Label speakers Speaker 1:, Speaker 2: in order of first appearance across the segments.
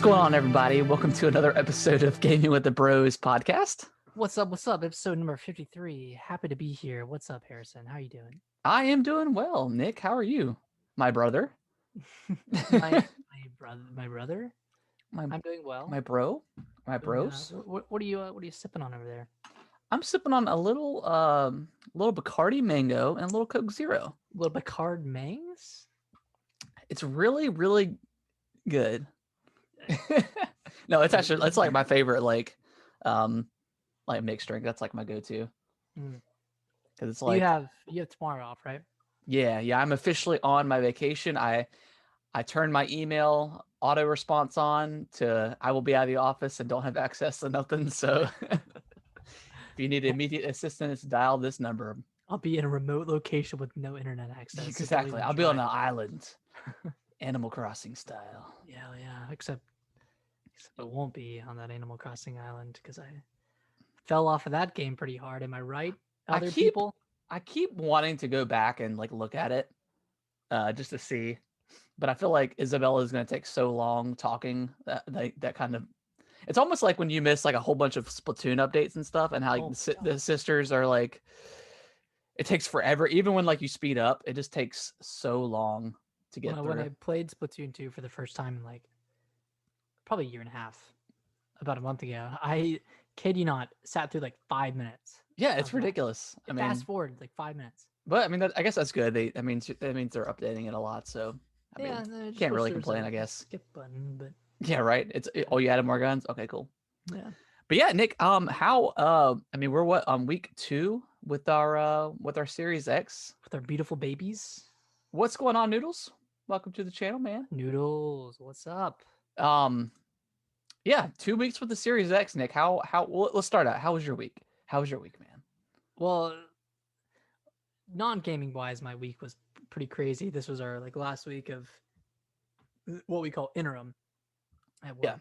Speaker 1: going on, everybody? Welcome to another episode of Gaming with the Bros podcast.
Speaker 2: What's up? What's up? Episode number 53. Happy to be here. What's up, Harrison? How you doing?
Speaker 1: I am doing well. Nick, how are you? My brother.
Speaker 2: my brother.
Speaker 1: My
Speaker 2: I'm doing well.
Speaker 1: My bros.
Speaker 2: What are you sipping on over there?
Speaker 1: I'm sipping on a little Bacardi Mango and a little Coke Zero.
Speaker 2: Little Bacard Mangs?
Speaker 1: It's really, really good. No, it's like my favorite like mixed drink. That's like my go-to. Because it's like
Speaker 2: you have tomorrow off, right?
Speaker 1: Yeah. I'm officially on my vacation. I turned my email auto response on to I will be out of the office and don't have access to nothing. So if you need immediate assistance, dial this number.
Speaker 2: I'll be in a remote location with no internet access.
Speaker 1: Exactly. I'll be on an island. Animal Crossing style.
Speaker 2: Yeah. Except it won't be on that Animal Crossing island because I fell off of that game pretty hard. Am I right? People?
Speaker 1: I keep wanting to go back and like look at it just to see. But I feel like Isabella is going to take so long talking that kind of. It's almost like when you miss like a whole bunch of Splatoon updates and stuff, and how the sisters are like. It takes forever, even when like you speed up. It just takes so long to get through.
Speaker 2: When I played Splatoon 2 for the first time in like probably a year and a half, about a month ago, I kid you not, sat through like 5 minutes.
Speaker 1: Yeah, it's ridiculous.
Speaker 2: I mean, fast forward like 5 minets.
Speaker 1: But I mean, I guess that's good. That means they're updating it a lot. So I mean, can't really complain, I guess.
Speaker 2: Skip button, but
Speaker 1: yeah, right. You added more guns. Okay, cool.
Speaker 2: Yeah.
Speaker 1: But yeah, Nick, how I mean, we're on week 2 with our Series X
Speaker 2: with our beautiful babies.
Speaker 1: What's going on, Noodles? Welcome to the channel, man.
Speaker 2: Noodles, what's up?
Speaker 1: Yeah, 2 weeks with the Series X, Nick. Well, let's start out. How was your week? Man?
Speaker 2: Well, non-gaming wise, my week was pretty crazy. This was our like last week of what we call interim at work.
Speaker 1: Yeah.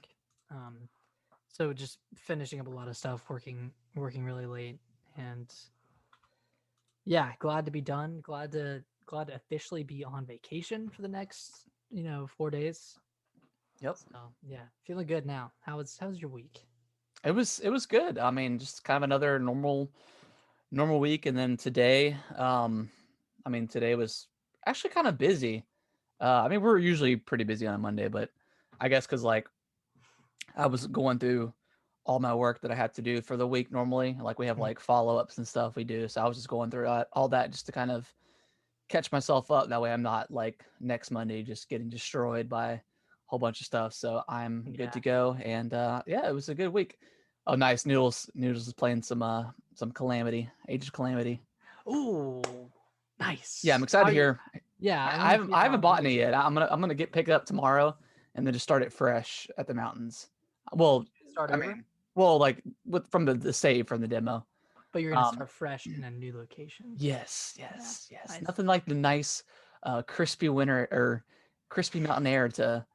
Speaker 2: So just finishing up a lot of stuff, working really late, and yeah, glad to be done. Glad to officially be on vacation for the next 4 days.
Speaker 1: Yep.
Speaker 2: So yeah, feeling good now. How's your week?
Speaker 1: It was good. I mean, just kind of another normal week, and then today, today was actually kind of busy. I mean, we're usually pretty busy on a Monday, but I guess because like I was going through all my work that I had to do for the week normally. Like we have like follow-ups and stuff we do. So I was just going through all that just to kind of catch myself up. That way I'm not like next Monday just getting destroyed by a whole bunch of stuff. So I'm good to go. And yeah, it was a good week. Oh, nice. Noodles is playing some Calamity, Age of Calamity.
Speaker 2: Ooh, nice.
Speaker 1: Yeah, I'm excited to hear.
Speaker 2: Yeah,
Speaker 1: I haven't bought any yet. I'm gonna pick it up tomorrow and then just start it fresh at the mountains. Well, from the save from the demo.
Speaker 2: But you're gonna start fresh in a new location.
Speaker 1: Yes. Nice. Nothing like the nice, crispy winter or crispy mountain air to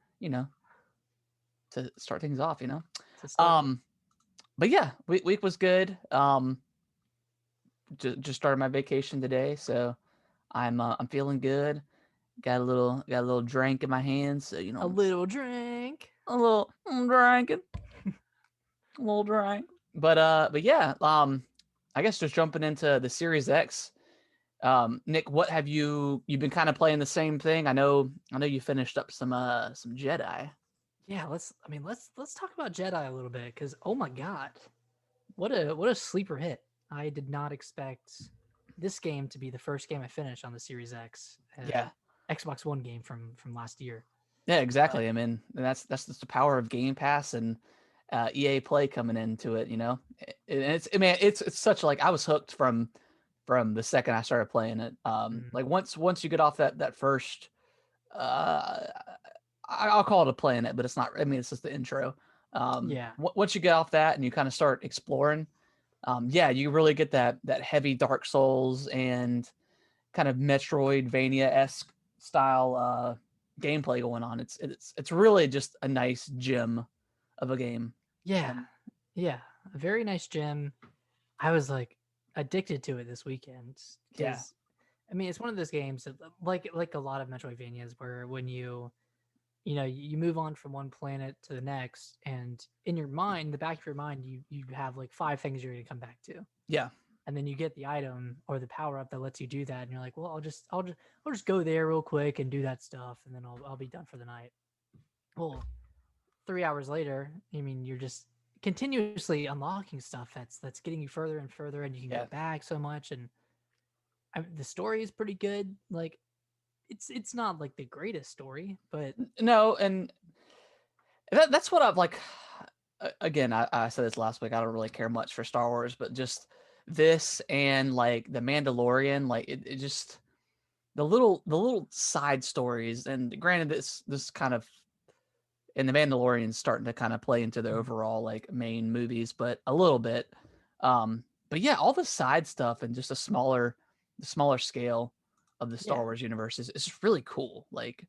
Speaker 1: start things off. But yeah, week was good. Just started my vacation today, so I'm feeling good. Got a little drink in my hands, so
Speaker 2: a little drink,
Speaker 1: drinking, a little drink. But yeah, I guess just jumping into the Series X. Nick, what have you've been kind of playing the same thing? I know you finished up some Jedi.
Speaker 2: Yeah, let's talk about Jedi a little bit, because oh my god, what a sleeper hit. I did not expect this game to be the first game I finished on the Series X.
Speaker 1: Yeah,
Speaker 2: Xbox One game from last year.
Speaker 1: Yeah, exactly. I mean, that's just the power of Game Pass and EA Play coming into it. It's such like I was hooked from the second I started playing it. Like once you get off that first, I'll call it a playing it, but it's not. I mean, it's just the intro. Once you get off that and you kind of start exploring, you really get that heavy Dark Souls and kind of Metroidvania-esque style gameplay going on. It's really just a nice gem of a game.
Speaker 2: Yeah, a very nice gem. I was like addicted to it this weekend.
Speaker 1: Yeah,
Speaker 2: I mean, it's one of those games that like a lot of Metroidvanias where when you you move on from one planet to the next, and in your mind, the back of your mind, you have like five things you're going to come back to,
Speaker 1: Yeah.
Speaker 2: and then you get the item or the power up that lets you do that, and you're like, well, I'll just go there real quick and do that stuff, and then I'll be done for the night. Well, 3 hours later, I mean, you're just continuously unlocking stuff that's getting you further and further, and you can go
Speaker 1: Yeah.
Speaker 2: back so much, and the story is pretty good. Like, it's not like the greatest story, but
Speaker 1: No, and that's what I've like. Again, I said this last week. I don't really care much for Star Wars, but just this and like the Mandalorian, like it just the little side stories. And granted, this kind of and the Mandalorian's starting to kind of play into the overall like main movies, but a little bit. But yeah, all the side stuff and just the smaller scale of the Star
Speaker 2: yeah.
Speaker 1: Wars universe is really cool. Like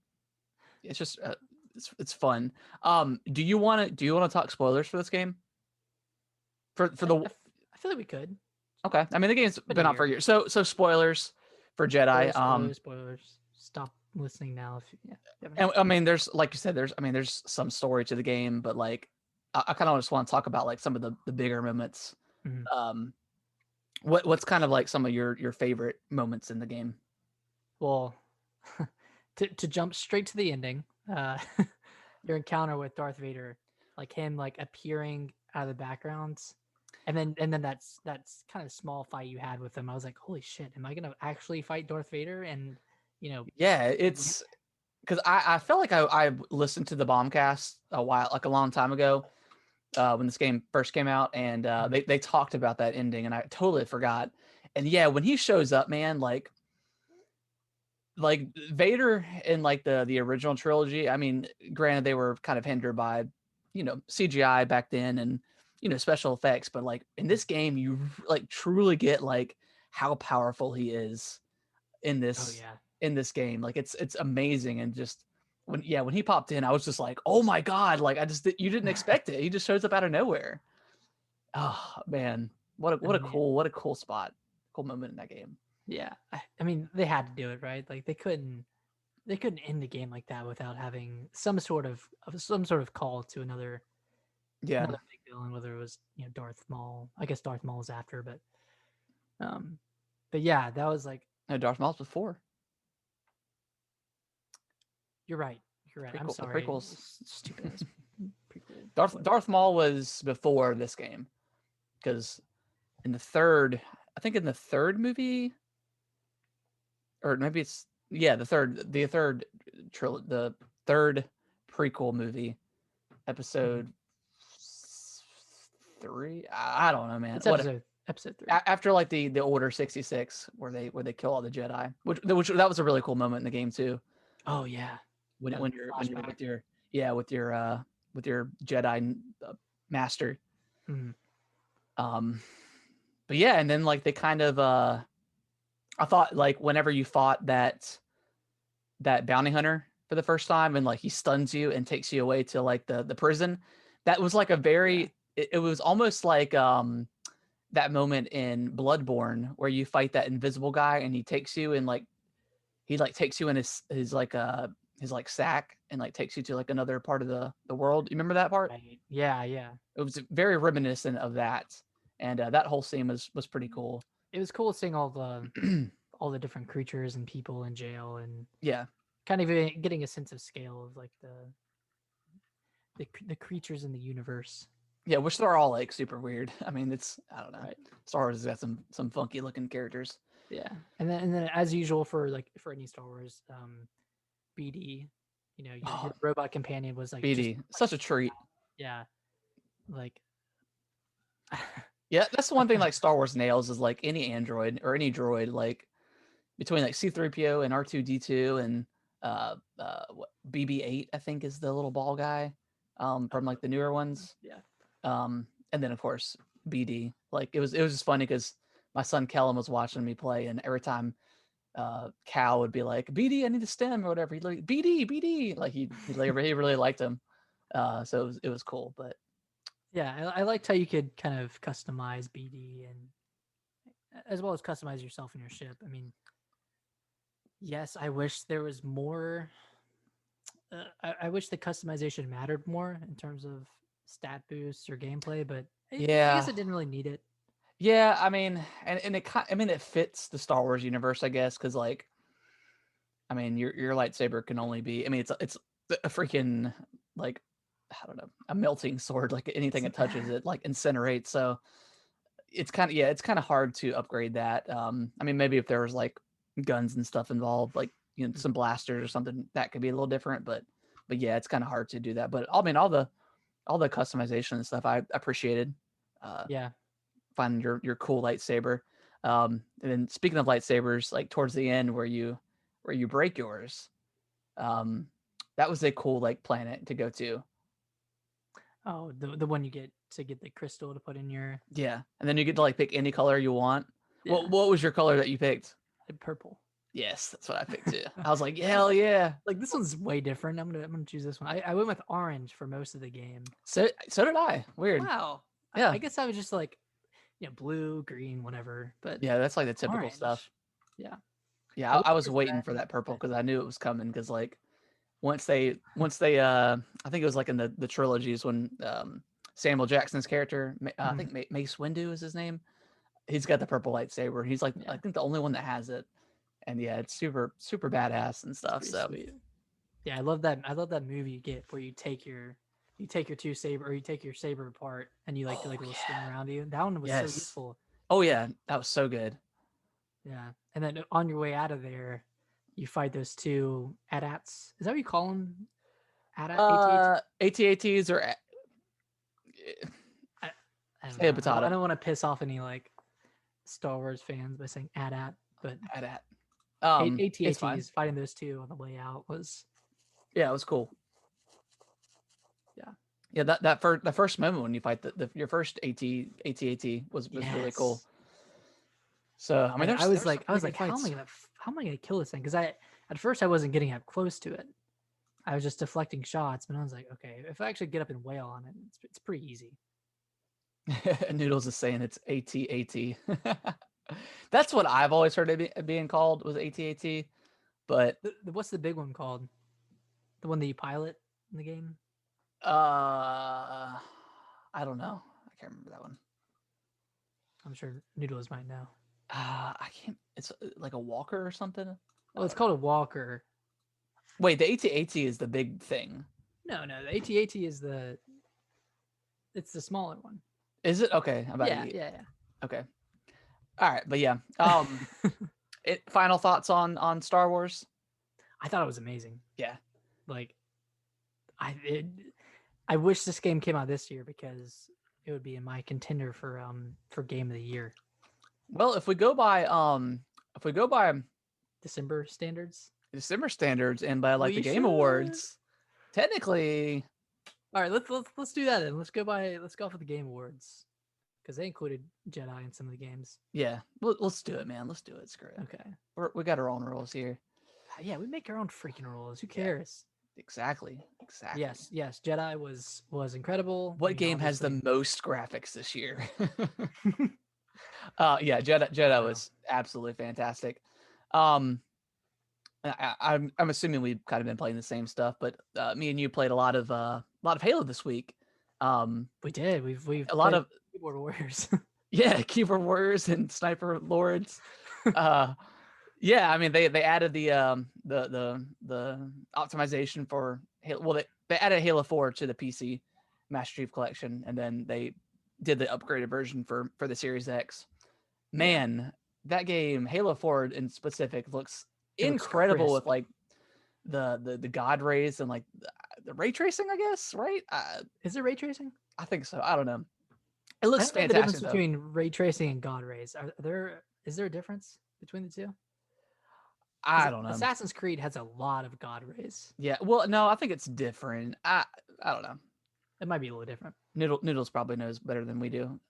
Speaker 1: it's just it's fun. Do you want to talk spoilers for this game? For the
Speaker 2: I feel like we could.
Speaker 1: Okay. I mean the game's
Speaker 2: It's been a
Speaker 1: been out for
Speaker 2: year.
Speaker 1: a year. So spoilers for Jedi.
Speaker 2: Spoilers, spoilers, spoilers. Stop listening now. If yeah, you haven't
Speaker 1: And
Speaker 2: heard.
Speaker 1: I mean there's like you said, there's some story to the game, but like I kind of just want to talk about like some of the bigger moments.
Speaker 2: Mhm.
Speaker 1: Um what's kind of like some of your favorite moments in the game?
Speaker 2: Well, to jump straight to the ending, uh, your encounter with Darth Vader, like him like appearing out of the backgrounds, and then that's kind of small fight you had with him. I was like, holy shit, am I gonna actually fight Darth Vader? And you know,
Speaker 1: Yeah,
Speaker 2: win?
Speaker 1: it's because I felt like I listened to the Bombcast a long time ago when this game first came out, and
Speaker 2: Mhm.
Speaker 1: they talked about that ending, and I totally forgot. And yeah, when he shows up, man, like Vader in like the original trilogy. I mean, granted they were kind of hindered by CGI back then and special effects, but like in this game, you like truly get like how powerful he is in
Speaker 2: Oh
Speaker 1: this
Speaker 2: yeah,
Speaker 1: in this game. Like it's amazing. And just when he popped in, I was just like, oh my god, like you didn't expect it. He just shows up out of nowhere. Oh man,
Speaker 2: I
Speaker 1: what a
Speaker 2: mean,
Speaker 1: cool spot, cool moment in that game.
Speaker 2: yeah. I mean, they had to do it, right? Like they couldn't end the game like that without having some sort of call to
Speaker 1: Yeah.
Speaker 2: another big villain, whether it was Darth Maul. I guess Darth Maul is after, um, but yeah, that was like
Speaker 1: No, Darth Maul's before
Speaker 2: you're right. You're right. I'm
Speaker 1: the
Speaker 2: sorry.
Speaker 1: prequels.
Speaker 2: Stupid ass prequel. Whatever.
Speaker 1: Darth Maul was before this game because in the third, I think in the third movie, or maybe it's yeah, the third prequel movie,
Speaker 2: Mhm.
Speaker 1: episode 3. I don't know, man.
Speaker 2: It's
Speaker 1: What
Speaker 2: episode 3.
Speaker 1: after like the Order 66 where they kill all the Jedi, which that was a really cool moment in the game too.
Speaker 2: Oh yeah,
Speaker 1: When
Speaker 2: yeah.
Speaker 1: when you're
Speaker 2: Flashback.
Speaker 1: with your Jedi master.
Speaker 2: Mhm.
Speaker 1: Um, but yeah, and then like they kind of I thought like whenever you fought that bounty hunter for the first time and like he stuns you and takes you away to like the prison, that was like a
Speaker 2: Yeah.
Speaker 1: very it was almost like that moment in Bloodborne where you fight that invisible guy and he takes you and like he like takes you in his like sack and like takes you to like another part of the world. You remember that part?
Speaker 2: Right. Yeah. Yeah.
Speaker 1: It was very reminiscent of that, and that whole scene was pretty cool.
Speaker 2: It was cool seeing all the different creatures and people in jail, and
Speaker 1: Yeah,
Speaker 2: kind of getting a sense of scale of like the creatures in the universe.
Speaker 1: yeah, which they're all like super weird. I mean, it's I don't know.
Speaker 2: Right.
Speaker 1: Star Wars has got some funky looking characters.
Speaker 2: Yeah. And then as usual for any Star Wars, BD, your
Speaker 1: Oh,
Speaker 2: robot companion was like just
Speaker 1: BD,
Speaker 2: like
Speaker 1: such a treat.
Speaker 2: yeah, like
Speaker 1: Yeah, that's the one thing like Star Wars nails is like any android or any droid like between like C3PO and R2D2 and what BB8 I think is the little ball guy from like the newer ones.
Speaker 2: yeah.
Speaker 1: And then of course BD. Like it was just funny because my son Kellen was watching me play, and every time Cal would be like BD, I need a stem or whatever, he'd like BD BD, like he really liked him. So it was cool, but
Speaker 2: Yeah, I liked how you could kind of customize BD and as well as customize yourself and your ship. I mean, yes, I wish there was more I wish the customization mattered more in terms of stat boosts or gameplay, but I guess
Speaker 1: Yeah.
Speaker 2: it didn't really need it.
Speaker 1: Yeah, I mean, and I mean, it fits the Star Wars universe, I guess, because like, I mean, your lightsaber can only be. I mean, it's a freaking like, I don't know, a melting sword. Like anything it touches, it like incinerates. So it's kind of, yeah, it's kind of hard to upgrade that. I mean, maybe if there was like guns and stuff involved, like some blasters or something, that could be a little different. But yeah, it's kind of hard to do that. But I mean, all the customization and stuff, I appreciated. Uh,
Speaker 2: Yeah.
Speaker 1: Finding your cool lightsaber. And then speaking of lightsabers, like towards the end where you break yours, um, that was a cool like planet to go to.
Speaker 2: Oh, the one you get to get the crystal to put in your
Speaker 1: Yeah, and then you get to like pick any color you want.
Speaker 2: yeah
Speaker 1: What was your color that you picked?
Speaker 2: purple.
Speaker 1: Yes, that's what I picked too. I was like, hell yeah.
Speaker 2: Like this one's way different. I'm gonna choose this one. I went with orange for most of the game.
Speaker 1: So did I. Weird.
Speaker 2: Wow.
Speaker 1: Yeah,
Speaker 2: I guess I was just like blue, green, whatever. But
Speaker 1: yeah, that's like the typical stuff.
Speaker 2: orange. Yeah.
Speaker 1: Yeah,
Speaker 2: I
Speaker 1: I
Speaker 2: wish
Speaker 1: was
Speaker 2: it was
Speaker 1: waiting
Speaker 2: red,
Speaker 1: for that purple
Speaker 2: but
Speaker 1: because I knew it was coming. Because like once they I think it was like in the trilogies when Samuel Jackson's character, I think Mace Windu is his name. He's got the purple lightsaber. He's like I
Speaker 2: yeah,
Speaker 1: think the only one that has it, and yeah, it's super super badass and
Speaker 2: it's
Speaker 1: stuff.
Speaker 2: pretty
Speaker 1: So
Speaker 2: sweet. Yeah, I love that. I love that movie you get where you take your two saber or you take your saber apart and you like do
Speaker 1: oh
Speaker 2: like a little spin
Speaker 1: yeah,
Speaker 2: around you. That one was so
Speaker 1: yes,
Speaker 2: useful.
Speaker 1: oh yeah, that was so good.
Speaker 2: Yeah. And then on your way out of there, you fight those two AT-ATs. Is that what you call them? AT-AT?
Speaker 1: ATATs or
Speaker 2: I, I don't
Speaker 1: say a
Speaker 2: know. I
Speaker 1: potato.
Speaker 2: don't want to piss off any like Star Wars fans by saying AT-AT, but
Speaker 1: At it's fine.
Speaker 2: AT-ATs fighting those two on the way out was
Speaker 1: Yeah, it was cool.
Speaker 2: yeah.
Speaker 1: Yeah, that first moment when you fight your first AT was really cool.
Speaker 2: Yes.
Speaker 1: So I mean,
Speaker 2: I was
Speaker 1: there's some
Speaker 2: like,
Speaker 1: really good
Speaker 2: how am I
Speaker 1: fights.
Speaker 2: gonna kill this thing? Because at first I wasn't getting up close to it. I was just deflecting shots, but I was like, okay, if I actually get up and wail on it, it's pretty easy.
Speaker 1: Noodles is saying it's AT-AT. That's what I've always heard it being called was AT-AT, but
Speaker 2: What's the big one called? The one that you pilot in the game?
Speaker 1: I don't know. I can't remember that one.
Speaker 2: I'm sure Noodles might know.
Speaker 1: I can't. It's like a walker or something.
Speaker 2: Well, it's called a walker.
Speaker 1: Wait, the AT-AT is the big thing.
Speaker 2: No, the AT-AT is it's the smaller one.
Speaker 1: Is it? Okay, I'm about to
Speaker 2: Yeah,
Speaker 1: eat.
Speaker 2: yeah,
Speaker 1: Okay. All right, but yeah.
Speaker 2: yeah.
Speaker 1: Final thoughts on Star Wars?
Speaker 2: I thought it was amazing.
Speaker 1: Yeah.
Speaker 2: Like, I wish this game came out this year because it would be in my contender for game of the year.
Speaker 1: Well, if we go by
Speaker 2: December standards.
Speaker 1: December standards and by like
Speaker 2: We
Speaker 1: the Game
Speaker 2: should.
Speaker 1: Awards, technically,
Speaker 2: All right, let's do that then. Let's go off of the Game Awards because they included Jedi in some of the games.
Speaker 1: yeah. Let's do it, man. Let's do it. Screw it.
Speaker 2: Okay.
Speaker 1: We got our own rules here.
Speaker 2: Yeah, we make our own freaking rules. Who
Speaker 1: Yeah.
Speaker 2: cares?
Speaker 1: Exactly.
Speaker 2: Yes. Jedi was incredible.
Speaker 1: What game has the
Speaker 2: obviously-
Speaker 1: most graphics this year? Yeah, Jedi
Speaker 2: Wow.
Speaker 1: was absolutely fantastic. I'm assuming we've kind of been playing the same stuff, but me and you played a lot of Halo this week.
Speaker 2: We did. We've
Speaker 1: a lot
Speaker 2: played
Speaker 1: of
Speaker 2: keyboard warriors.
Speaker 1: yeah, keyboard warriors and sniper lords. Yeah, I mean they added the optimization for Halo. Well, they added Halo 4 to the PC Master Chief Collection, and then they did the upgraded version for the Series X. Man, that game Halo 4 in specific looks incredible with like the god rays and like the ray tracing, I guess, right?
Speaker 2: Is there ray tracing?
Speaker 1: I think so. I don't know. It looks
Speaker 2: I don't know the
Speaker 1: fantastic.
Speaker 2: difference between ray tracing and god rays. Is there a difference between the two?
Speaker 1: I don't know.
Speaker 2: Assassin's Creed has a lot of god rays.
Speaker 1: Yeah. Well, no, I think it's different. I don't know.
Speaker 2: It might be a little different.
Speaker 1: Noodles probably knows better than we do.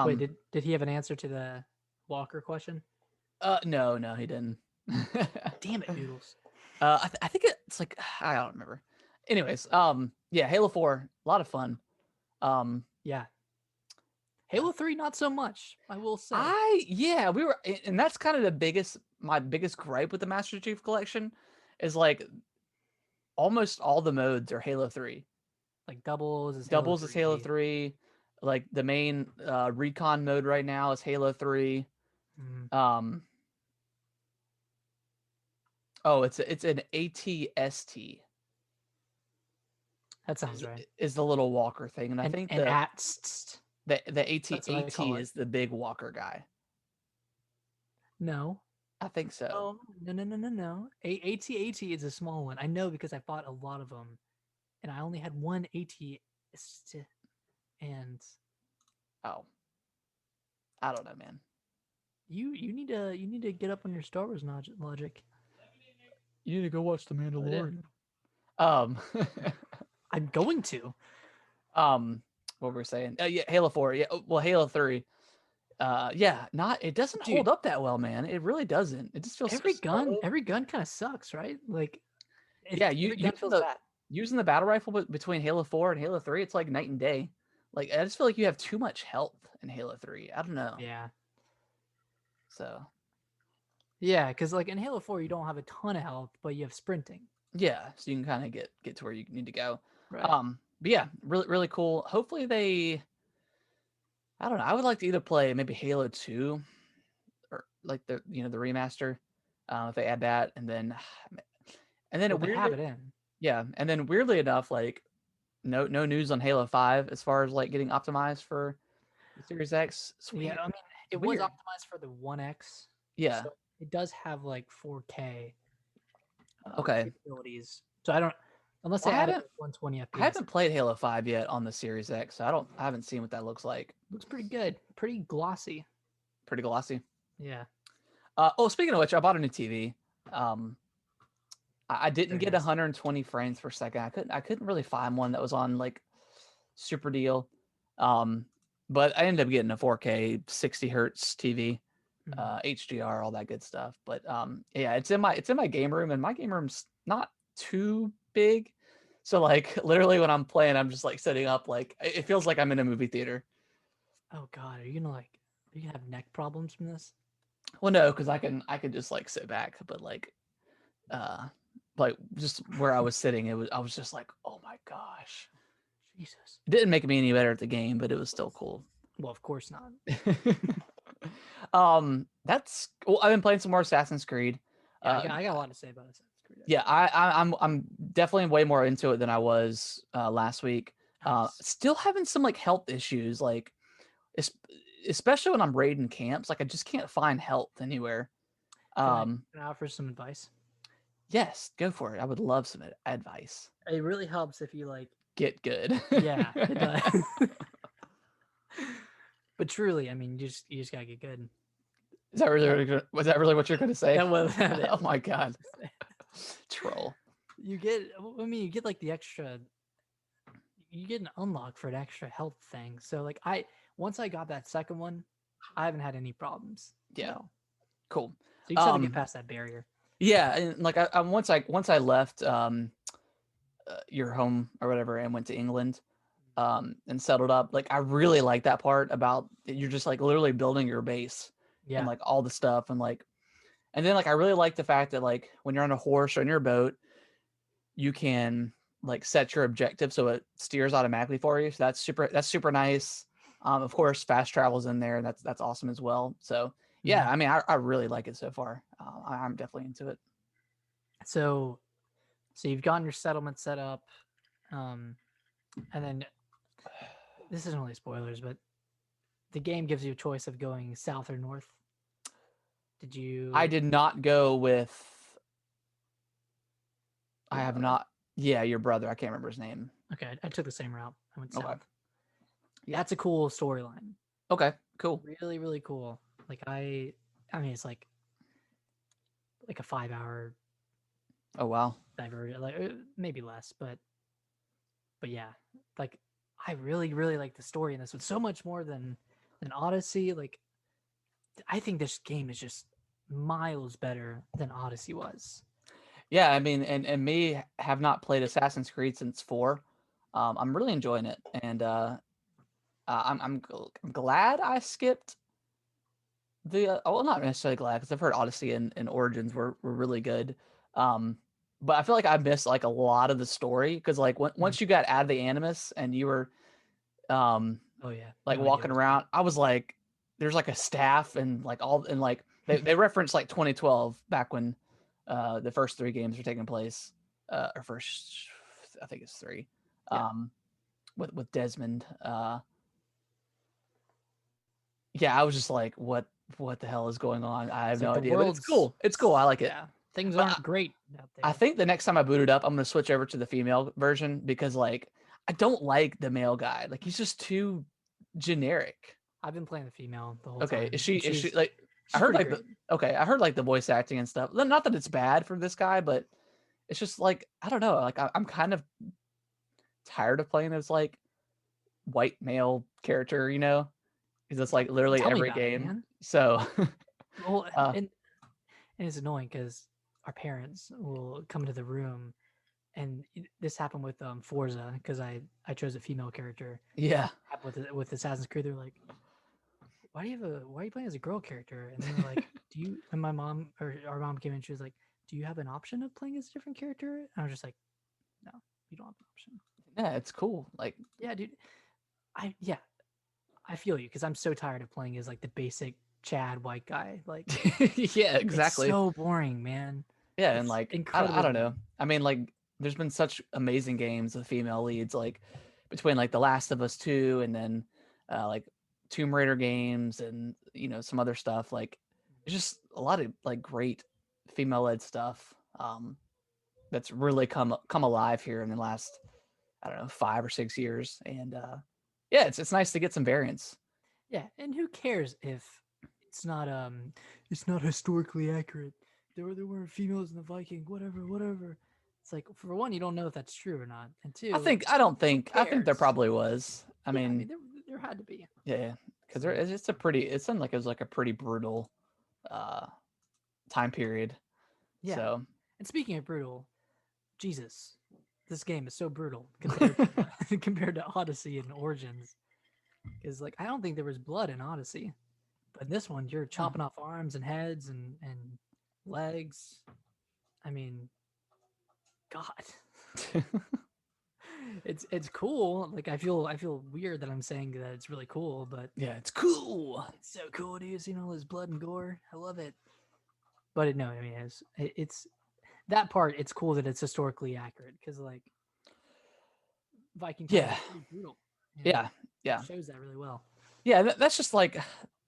Speaker 2: Wait, did he have an answer to the Walker question?
Speaker 1: No, he didn't.
Speaker 2: Damn it, Noodles.
Speaker 1: I think it's like I don't remember. Anyways, yeah, Halo 4, a lot of fun.
Speaker 2: Yeah. Halo 3, not so much, I will say.
Speaker 1: We were, and that's kind of my biggest gripe with the Master Chief Collection is like almost all the modes are Halo 3.
Speaker 2: Like doubles is Halo
Speaker 1: Doubles is Halo
Speaker 2: 3.
Speaker 1: 3. Like the main recon mode right now is Halo 3.
Speaker 2: Mm,
Speaker 1: Um, oh, it's an ATST
Speaker 2: that sounds right.
Speaker 1: is the little walker thing, and I think
Speaker 2: And
Speaker 1: the
Speaker 2: at
Speaker 1: the
Speaker 2: that's what I
Speaker 1: AT-AT
Speaker 2: call it.
Speaker 1: is the big walker guy.
Speaker 2: No.
Speaker 1: I think so.
Speaker 2: No, no, no, no, no, no. AT-AT is a small one. I know because I bought a lot of them, and I only had one AT, and
Speaker 1: Oh, I don't know, man.
Speaker 2: you need to get up on your Star Wars logic.
Speaker 1: You need to go watch The
Speaker 2: I do.
Speaker 1: Mandalorian. Um,
Speaker 2: I'm going to.
Speaker 1: um, what were we saying? Yeah, Halo 4. Yeah, well, Halo 3. Yeah, not it doesn't hold
Speaker 2: Dude,
Speaker 1: up that well, man. It really doesn't. It just feels so slow.
Speaker 2: every gun kind of sucks, right? Like
Speaker 1: Yeah,
Speaker 2: every gun feels bad.
Speaker 1: using the battle rifle between Halo 4 and Halo 3, it's like night and day. Like I just feel like you have too much health in Halo 3. I don't know.
Speaker 2: Yeah.
Speaker 1: So
Speaker 2: Yeah, because like in Halo 4, you don't have a ton of health, but you have sprinting.
Speaker 1: yeah, so you can kind of get to where you need to go.
Speaker 2: Right.
Speaker 1: But yeah, really cool. Hopefully I don't know. I would like to either play maybe Halo 2 or like the remaster, if they add that, and then
Speaker 2: Well,
Speaker 1: it
Speaker 2: they
Speaker 1: weirdly
Speaker 2: have it in.
Speaker 1: yeah, and then weirdly enough, like no news on Halo 5 as far as like getting optimized for the Series X. It's
Speaker 2: Yeah,
Speaker 1: weird.
Speaker 2: I mean,
Speaker 1: It's
Speaker 2: it was
Speaker 1: weird.
Speaker 2: optimized for the One X,
Speaker 1: Yeah.
Speaker 2: so it does have like 4K
Speaker 1: Okay.
Speaker 2: capabilities. So I don't, unless
Speaker 1: Well,
Speaker 2: they added like 120
Speaker 1: I
Speaker 2: FPS.
Speaker 1: haven't played Halo 5 yet on the Series X, so I haven't seen what that looks like.
Speaker 2: Looks pretty good, pretty glossy.
Speaker 1: Pretty glossy.
Speaker 2: Yeah,
Speaker 1: Oh, speaking of which, I bought a new TV. Um, I didn't
Speaker 2: very
Speaker 1: get
Speaker 2: nice.
Speaker 1: 120 frames per second. I couldn't really find one that was on like super deal. Um, but I ended up getting a 4K 60 hertz TV,
Speaker 2: Mm.
Speaker 1: HDR, all that good stuff. But yeah, it's in my game room, and my game room's not too big. So like literally when I'm playing, I'm just like sitting up, like it feels like I'm in a movie theater.
Speaker 2: Oh God, are you gonna have neck problems from this?
Speaker 1: Well, no, because I can just like sit back, but uh like just where I was sitting, I was just like, oh my gosh.
Speaker 2: Jesus.
Speaker 1: It didn't make me any better at the game, but it was still cool.
Speaker 2: Well, of course not.
Speaker 1: That's well, I've been playing some more Assassin's Creed.
Speaker 2: Yeah,
Speaker 1: Uh,
Speaker 2: I got a lot to say about Assassin's Creed
Speaker 1: yeah,
Speaker 2: actually.
Speaker 1: I'm definitely way more into it than I was last week.
Speaker 2: Nice.
Speaker 1: Still having some like health issues, like es- especially when I'm raiding camps. Like I just can't find health anywhere. Um,
Speaker 2: Can I offer some advice?
Speaker 1: yes, go for it. I would love some advice.
Speaker 2: It really helps if you like.
Speaker 1: Get good.
Speaker 2: Yeah, it does. But truly, I mean, you just gotta get good.
Speaker 1: Is that
Speaker 2: Like,
Speaker 1: really was that really what you're going to say?
Speaker 2: that was that
Speaker 1: Oh
Speaker 2: it.
Speaker 1: my
Speaker 2: I was
Speaker 1: god,
Speaker 2: just saying.
Speaker 1: troll.
Speaker 2: You get, I mean, you get like the extra. You get an unlock for an extra health thing. So like once I got that second one, I haven't had any problems at
Speaker 1: Yeah,
Speaker 2: all.
Speaker 1: cool.
Speaker 2: So you just have to get
Speaker 1: Um,
Speaker 2: past that barrier.
Speaker 1: yeah, and like I once I left your home or whatever and went to England and settled up, like I really like that part about you're just like literally building your base and
Speaker 2: Yeah.
Speaker 1: like all the stuff and then like I really like the fact that like when you're on a horse or in your boat, you can like set your objective so it steers automatically for you. So that's super nice. Of course, fast travel's in there, and that's awesome as well. So yeah,
Speaker 2: Mhm.
Speaker 1: I mean, I really like it so far. I'm definitely into it.
Speaker 2: So so you've gotten your settlement set up, um, and then this isn't really spoilers, but the game gives you a choice of going south or north. Did
Speaker 1: I
Speaker 2: you
Speaker 1: did not go with. I
Speaker 2: your
Speaker 1: have
Speaker 2: brother?
Speaker 1: not. Yeah, your brother. I can't remember his name.
Speaker 2: Okay, I took the same route. I went
Speaker 1: Okay.
Speaker 2: south.
Speaker 1: Yeah.
Speaker 2: That's a cool storyline.
Speaker 1: Okay. Cool.
Speaker 2: Really, really cool. Like I mean, it's like a 5 hour
Speaker 1: Oh wow.
Speaker 2: diversion, like maybe less, but yeah, like I really, really like the story in this one so much more than Odyssey. Like I think this game is just miles better than Odyssey was.
Speaker 1: Yeah, I mean, and me have not played Assassin's Creed since 4. I'm really enjoying it, and I'm glad I skipped the. Oh, well, not necessarily glad because I've heard Odyssey and Origins were really good. Um, but I feel like I missed like a lot of the story because like
Speaker 2: Mhm.
Speaker 1: once you got out of the Animus and you were um
Speaker 2: Oh yeah,
Speaker 1: like
Speaker 2: no idea
Speaker 1: walking
Speaker 2: what's going
Speaker 1: around, I was like, there's like a staff and like all and like they referenced like 2012 back when the first three games were taking place, or first I think it's three,
Speaker 2: Yeah,
Speaker 1: um with Desmond. Yeah, I was just like, what the hell is going on? I have
Speaker 2: it's like
Speaker 1: no
Speaker 2: the
Speaker 1: idea, but it's
Speaker 2: world's
Speaker 1: cool. It's cool. I like it.
Speaker 2: yeah, things
Speaker 1: But
Speaker 2: aren't great out
Speaker 1: I
Speaker 2: there.
Speaker 1: think the next time I boot it up, I'm gonna switch over to the female version because like I don't like the male guy. Like he's just too generic.
Speaker 2: I've been playing the female the whole
Speaker 1: Okay,
Speaker 2: time, and
Speaker 1: is she
Speaker 2: she's
Speaker 1: like I
Speaker 2: she's
Speaker 1: heard
Speaker 2: pretty
Speaker 1: like the
Speaker 2: great.
Speaker 1: okay, I heard like the voice acting and stuff. Not that it's bad for this guy, but it's just like I don't know. Like I'm kind of tired of playing as like white male character, you know, because it's like literally
Speaker 2: Tell me
Speaker 1: every
Speaker 2: about it,
Speaker 1: game.
Speaker 2: man.
Speaker 1: So,
Speaker 2: Well,
Speaker 1: uh,
Speaker 2: and it's annoying because our parents will come to the room, and this happened with Forza because I chose a female character.
Speaker 1: yeah,
Speaker 2: Happened with Assassin's Creed. They're like, why are you playing as a girl character? And then they're like, do you? And my mom or our mom came in, she was like, do you have an option of playing as a different character? And I was just like, no, you don't have an option.
Speaker 1: yeah, it's cool. Like,
Speaker 2: Yeah, dude. Yeah, I feel you because I'm so tired of playing as like the basic Chad white guy. Like
Speaker 1: yeah,
Speaker 2: it's
Speaker 1: exactly.
Speaker 2: so boring, man.
Speaker 1: Yeah, and
Speaker 2: It's
Speaker 1: like I
Speaker 2: incredibly
Speaker 1: don't know.
Speaker 2: boring.
Speaker 1: I mean, like there's been such amazing games with female leads, like between like The Last of Us 2 and then like Tomb Raider games and some other stuff. Like it's just a lot of like great female led stuff that's really come alive here in the last I don't know 5 or 6 years. And yeah, it's nice to get some variants.
Speaker 2: Yeah, and who cares if it's not it's not historically accurate. There weren't females in the Viking, whatever. It's like for one, you don't know if that's true or not, and two, who
Speaker 1: I think there
Speaker 2: cares?
Speaker 1: probably was. I
Speaker 2: Yeah, I
Speaker 1: mean,
Speaker 2: mean there had to be.
Speaker 1: yeah, because
Speaker 2: So
Speaker 1: it sounded like it was like a pretty brutal uh time period.
Speaker 2: yeah,
Speaker 1: So
Speaker 2: and speaking of brutal, Jesus, this game is so brutal compared to compared to Odyssey and Origins. Because like I don't think there was blood in Odyssey, but in this one you're
Speaker 1: oh.
Speaker 2: chopping off arms and heads and legs. I mean, God, it's cool. Like I feel weird that I'm saying that it's really cool, but
Speaker 1: Yeah, it's cool.
Speaker 2: it's so cool, dude. Seeing all this blood and gore, I love it. But no, I mean it's that part. It's cool that it's historically accurate because like Viking times
Speaker 1: Yeah,
Speaker 2: are pretty brutal, and
Speaker 1: yeah,
Speaker 2: it
Speaker 1: yeah,
Speaker 2: shows that really well.
Speaker 1: yeah. That's just like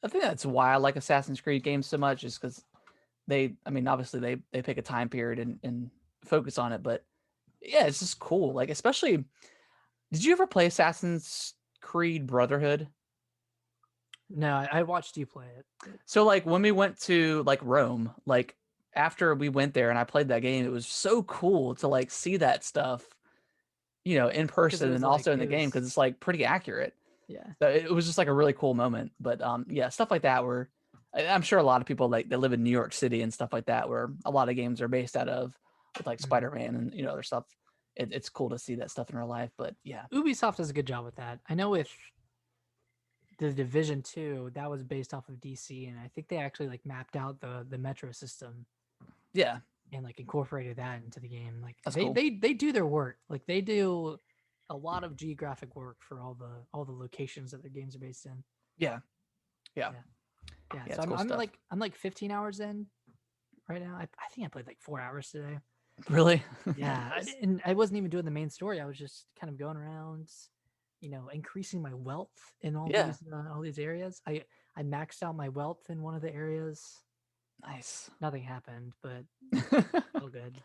Speaker 1: I think that's why I like Assassin's Creed games so much is because I mean, obviously they pick a time period and focus on it, but yeah, it's just cool. Like especially, did you ever play Assassin's Creed Brotherhood?
Speaker 2: No, I watched you play it. But
Speaker 1: So like when we went to like Rome, like after we went there and I played that game, it was so cool to like see that stuff, in
Speaker 2: because it
Speaker 1: person
Speaker 2: was
Speaker 1: and
Speaker 2: like
Speaker 1: also in the
Speaker 2: it
Speaker 1: game
Speaker 2: was
Speaker 1: because it's like pretty accurate.
Speaker 2: yeah.
Speaker 1: So it was just like a really cool moment. But yeah, stuff like that where I'm sure a lot of people like that live in New York City and stuff like that, where a lot of games are based out of with like
Speaker 2: Mhm.
Speaker 1: Spider-Man and other stuff. It's cool to see that stuff in real life. But yeah,
Speaker 2: Ubisoft does a good job with that. I know with the Division 2, that was based off of DC, and I think they actually like mapped out the metro system
Speaker 1: yeah,
Speaker 2: and like incorporated that into the game. Like
Speaker 1: that's
Speaker 2: they
Speaker 1: cool.
Speaker 2: they they do their work. Like they do a lot of geographic work for all the locations that their games are based in.
Speaker 1: Yeah, yeah,
Speaker 2: Yeah. Yeah.
Speaker 1: yeah,
Speaker 2: So
Speaker 1: it's
Speaker 2: I'm
Speaker 1: cool
Speaker 2: I'm
Speaker 1: stuff.
Speaker 2: like I'm like 15 hours in right now. I think I played like 4 hours today.
Speaker 1: Really?
Speaker 2: Yeah,
Speaker 1: Nice.
Speaker 2: and I wasn't even doing the main story. I was just kind of going around, increasing my wealth in
Speaker 1: Yeah,
Speaker 2: all these areas. I maxed out my wealth in one of the areas.
Speaker 1: nice.
Speaker 2: Nothing happened, but all good.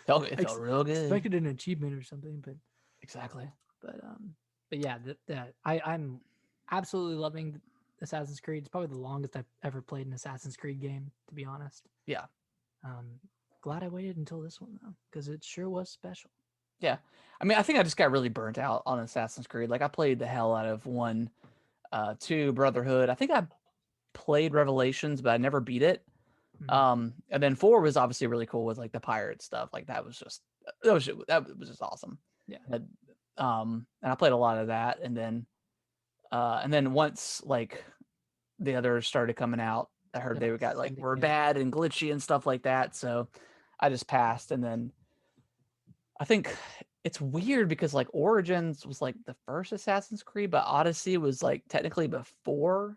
Speaker 1: It
Speaker 2: I
Speaker 1: felt real good.
Speaker 2: expected an achievement or something,
Speaker 1: Exactly.
Speaker 2: but yeah, that I'm absolutely loving Assassin's Creed. It's probably the longest I've ever played an Assassin's Creed game, to be honest.
Speaker 1: Yeah.
Speaker 2: Um, glad I waited until this one though, because it sure was special.
Speaker 1: Yeah. I mean, I think I just got really burnt out on Assassin's Creed. Like I played the hell out of 1, 2, Brotherhood. I think I played Revelations, but I never beat it.
Speaker 2: Mhm.
Speaker 1: And then 4 was obviously really cool with like the pirate stuff. Like that was just awesome.
Speaker 2: Yeah.
Speaker 1: And I played a lot of that, and then once like the others started coming out, I heard
Speaker 2: Yeah,
Speaker 1: they
Speaker 2: like
Speaker 1: got like were
Speaker 2: Syndicate.
Speaker 1: bad and glitchy and stuff like that. So I just passed, and then I think it's weird because like Origins was like the first Assassin's Creed, but Odyssey was like technically before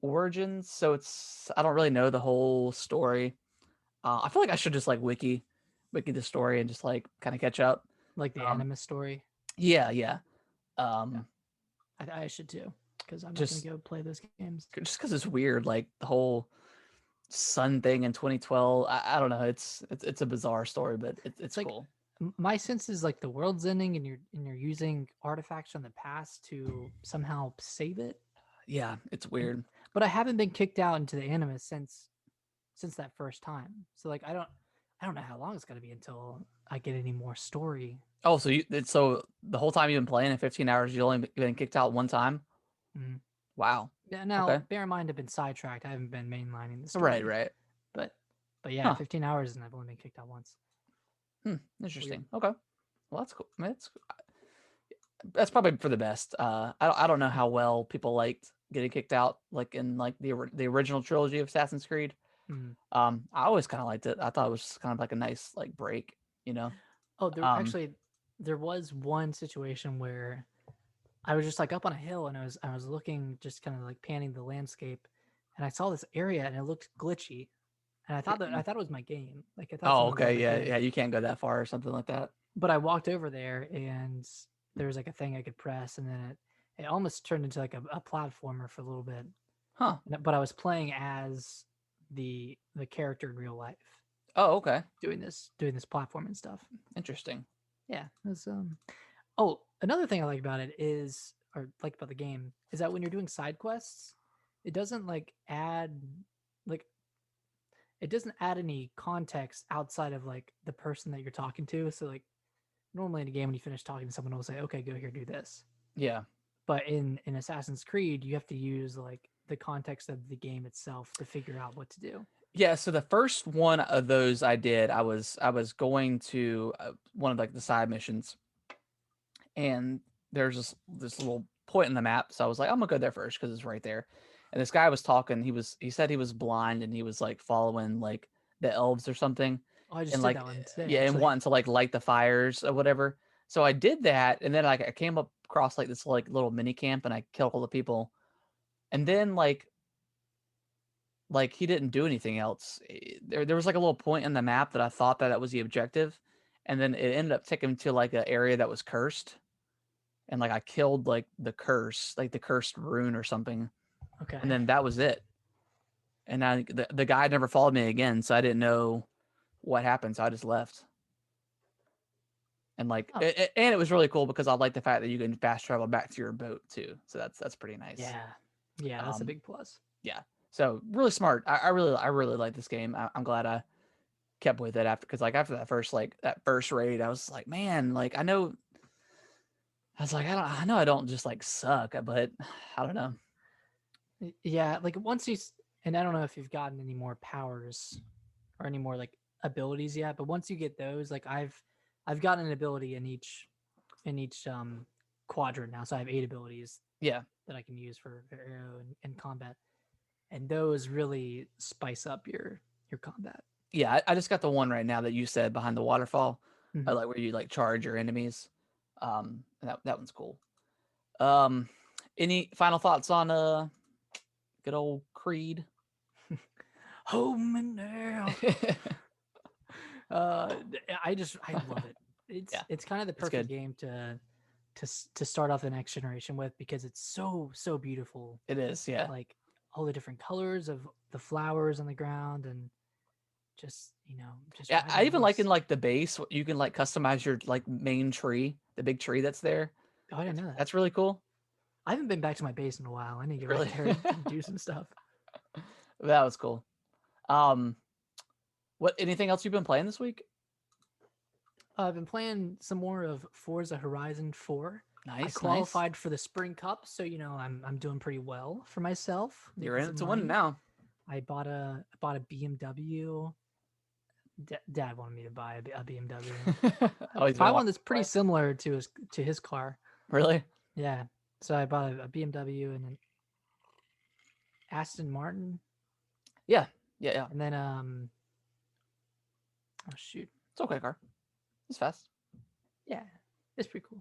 Speaker 1: Origins, so it's I don't really know the whole story. I feel like I should just like wiki the story and just like kind of catch up.
Speaker 2: Like the
Speaker 1: Um,
Speaker 2: Animus story.
Speaker 1: yeah, yeah.
Speaker 2: Yeah,
Speaker 1: Um,
Speaker 2: I should too, because I'm not gonna
Speaker 1: just
Speaker 2: go play those games.
Speaker 1: just because it's weird, like the whole sun thing in 2012. I don't know. It's a bizarre story, but it's
Speaker 2: It's like
Speaker 1: cool.
Speaker 2: my sense is like the world's ending, and you're using artifacts from the past to somehow save it.
Speaker 1: Yeah, it's
Speaker 2: And
Speaker 1: weird.
Speaker 2: but I haven't been kicked out into the Animus since that first time. So like I don't know how long it's gonna be until I get any more story.
Speaker 1: Oh, so the whole time you've been playing in 15 hours, you only been kicked out one time?
Speaker 2: Mm.
Speaker 1: Wow.
Speaker 2: Yeah, now
Speaker 1: Okay.
Speaker 2: bear in mind I've been sidetracked. I haven't been mainlining the
Speaker 1: Right,
Speaker 2: story,
Speaker 1: right.
Speaker 2: but yeah,
Speaker 1: Huh.
Speaker 2: 15 hours and I've only been kicked out once. Weird.
Speaker 1: Interesting. Okay. Well, that's cool. I mean, that's probably for the best. I don't know how well people liked getting kicked out, like in like the original trilogy of Assassin's Creed.
Speaker 2: Mm.
Speaker 1: I always kind of liked it. I thought it was kind of like a nice like break, you know.
Speaker 2: Oh, there
Speaker 1: Um,
Speaker 2: actually there was one situation where I was just like up on a hill and I was looking, just kind of like panning the landscape, and I saw this area and it looked glitchy, and I thought it was my game, like I thought
Speaker 1: oh,
Speaker 2: something was wrong
Speaker 1: okay,
Speaker 2: with the
Speaker 1: yeah,
Speaker 2: game.
Speaker 1: yeah. You can't go that far or something like that.
Speaker 2: But I walked over there and there was like a thing I could press, and then it almost turned into like a platformer for a little bit.
Speaker 1: Huh.
Speaker 2: But I was playing as the character in real life,
Speaker 1: Oh, okay.
Speaker 2: doing this platform and stuff.
Speaker 1: Interesting.
Speaker 2: Yeah, it was Oh, another thing I like about it is, or like about the game, is that when you're doing side quests, it doesn't like it doesn't add any context outside of like the person that you're talking to. So like normally in a game when you finish talking to someone, it'll say, "Okay, go here, do this."
Speaker 1: Yeah.
Speaker 2: But in Assassin's Creed, you have to use like the context of the game itself to figure out what to do.
Speaker 1: Yeah, so the first one of those I did, I was going to one of like the side missions, and there's this little point in the map, so I was like, I'm gonna go there first because it's right there. And this guy was talking. He said he was blind and he was like following like the elves or something,
Speaker 2: Oh, I just
Speaker 1: and
Speaker 2: did
Speaker 1: like
Speaker 2: that one today,
Speaker 1: yeah, and
Speaker 2: actually.
Speaker 1: wanting to like light the fires or whatever. So I did that, and then like I came up across like this like little mini camp, and I killed all the people, and then like he didn't do anything else. There was like a little point in the map that I thought that was the objective, and then it ended up taking me to like an area that was cursed, and like I killed like the curse, like the cursed rune or something, and
Speaker 2: Okay.
Speaker 1: then that was it. And the guy never followed me again, so I didn't know what happened, so I just left. And like,
Speaker 2: Oh,
Speaker 1: and it was really cool because I like the fact that you can fast travel back to your boat too, so that's pretty nice.
Speaker 2: yeah. Yeah, that's a
Speaker 1: Um,
Speaker 2: big plus.
Speaker 1: yeah, so really smart. I really like this game. I'm glad I kept with it after because like after that first raid, I was like, man, like I was like, I know I don't just like suck, but I don't know.
Speaker 2: Yeah, like once and I don't know if you've gotten any more powers or any more like abilities yet, but once you get those, like I've gotten an ability in each quadrant now, so I have 8 abilities
Speaker 1: Yeah,
Speaker 2: that I can use for arrow and combat, and those really spice up your combat.
Speaker 1: yeah. I just got the one right now that you said behind the waterfall,
Speaker 2: Hmm.
Speaker 1: like where you like charge your enemies. And that one's cool. Um, any final thoughts on good old Creed?
Speaker 2: Hold me now. Uh, I love it.
Speaker 1: Yeah,
Speaker 2: It's kind of the
Speaker 1: it's
Speaker 2: perfect
Speaker 1: good.
Speaker 2: game to start off the next generation with, because it's so beautiful.
Speaker 1: It is. Yeah,
Speaker 2: Like all the different colors of the flowers on the ground, and just just
Speaker 1: yeah.
Speaker 2: riding
Speaker 1: I
Speaker 2: the
Speaker 1: even like in
Speaker 2: horse.
Speaker 1: like the base, you can like customize your like main tree, the big tree that's there.
Speaker 2: Oh, I didn't
Speaker 1: That's
Speaker 2: know that.
Speaker 1: that's really cool.
Speaker 2: I haven't been back to my base in a while. I need to get back
Speaker 1: Really,
Speaker 2: there and do some stuff.
Speaker 1: that was cool. Um, what anything else you've been playing this week?
Speaker 2: I've been playing some more of Forza Horizon 4. I
Speaker 1: Nice, nice.
Speaker 2: qualified for the Spring Cup, so I'm doing pretty well for myself,
Speaker 1: You're
Speaker 2: making
Speaker 1: in
Speaker 2: some
Speaker 1: it to win
Speaker 2: money.
Speaker 1: now.
Speaker 2: I bought a BMW. Dad wanted me to buy a BMW.
Speaker 1: Oh, he's been
Speaker 2: Buy
Speaker 1: watching
Speaker 2: one that's
Speaker 1: you
Speaker 2: pretty
Speaker 1: play.
Speaker 2: similar to his car.
Speaker 1: Really?
Speaker 2: Yeah. So I bought a BMW and an Aston Martin,
Speaker 1: Yeah, yeah, yeah.
Speaker 2: and then oh shoot,
Speaker 1: It's okay, car. It's fast.
Speaker 2: Yeah, it's pretty cool.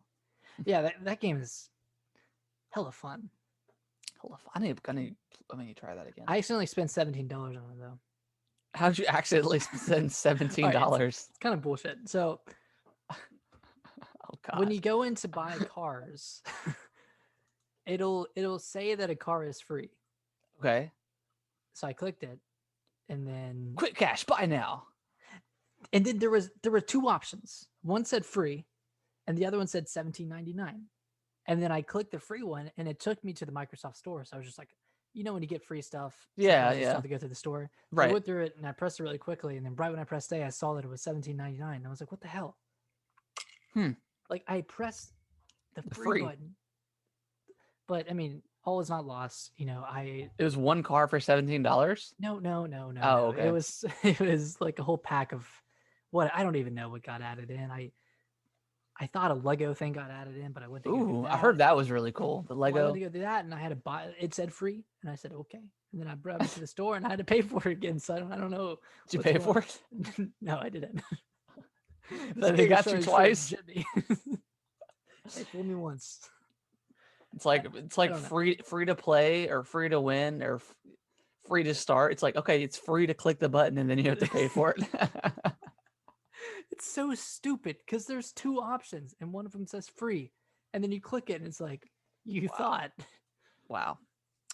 Speaker 2: Yeah, that game is hella fun.
Speaker 1: Hold on, I need to try that again.
Speaker 2: I accidentally spent $17 on it though.
Speaker 1: How did you accidentally spend
Speaker 2: All
Speaker 1: seventeen
Speaker 2: right,
Speaker 1: dollars?
Speaker 2: it's kind of bullshit. So
Speaker 1: Oh
Speaker 2: when
Speaker 1: God.
Speaker 2: you go in to buy cars, it'll say that a car is free.
Speaker 1: Okay.
Speaker 2: So I clicked it, and then
Speaker 1: Quick cash, buy now.
Speaker 2: there were two options. One said free, and the other one said $17.99. And then I clicked the free one, and it took me to the Microsoft Store. So I was just like, when you get free stuff,
Speaker 1: Yeah,
Speaker 2: sometimes you still
Speaker 1: yeah.
Speaker 2: have to go through the store. So I
Speaker 1: Right.
Speaker 2: went through it, and I pressed it really quickly. And then right when I pressed A, I saw that it was $17.99. And I was like, what the hell?
Speaker 1: Hmm.
Speaker 2: Like I pressed the
Speaker 1: The
Speaker 2: free
Speaker 1: free.
Speaker 2: button, but I mean, all is not lost. I
Speaker 1: It was one car for $17.
Speaker 2: no.
Speaker 1: Oh,
Speaker 2: It
Speaker 1: okay.
Speaker 2: was it was like a whole pack of what I don't even know what got added in. I thought a Lego thing got added in, but I went to go do
Speaker 1: Ooh, I heard
Speaker 2: that.
Speaker 1: that was really cool. The
Speaker 2: Well, I went to
Speaker 1: Lego.
Speaker 2: go do that, and I had to buy. It said free, and I said okay. And then I brought it to the store, and I had to pay for it again. So I don't know
Speaker 1: Did you
Speaker 2: what's
Speaker 1: pay
Speaker 2: going
Speaker 1: for
Speaker 2: on.
Speaker 1: it?
Speaker 2: No, I didn't. This
Speaker 1: Then they
Speaker 2: game is
Speaker 1: got you
Speaker 2: trying to straight up
Speaker 1: twice.
Speaker 2: jit me. They fooled me once.
Speaker 1: It's
Speaker 2: I,
Speaker 1: like it's
Speaker 2: I
Speaker 1: like
Speaker 2: don't know.
Speaker 1: free to play or free to win or free to start. It's like, okay, it's free to click the button and then you have to pay for it.
Speaker 2: It's so stupid because there's two options, and one of them says free, and then you click it, and it's like you
Speaker 1: Wow.
Speaker 2: thought.
Speaker 1: Wow.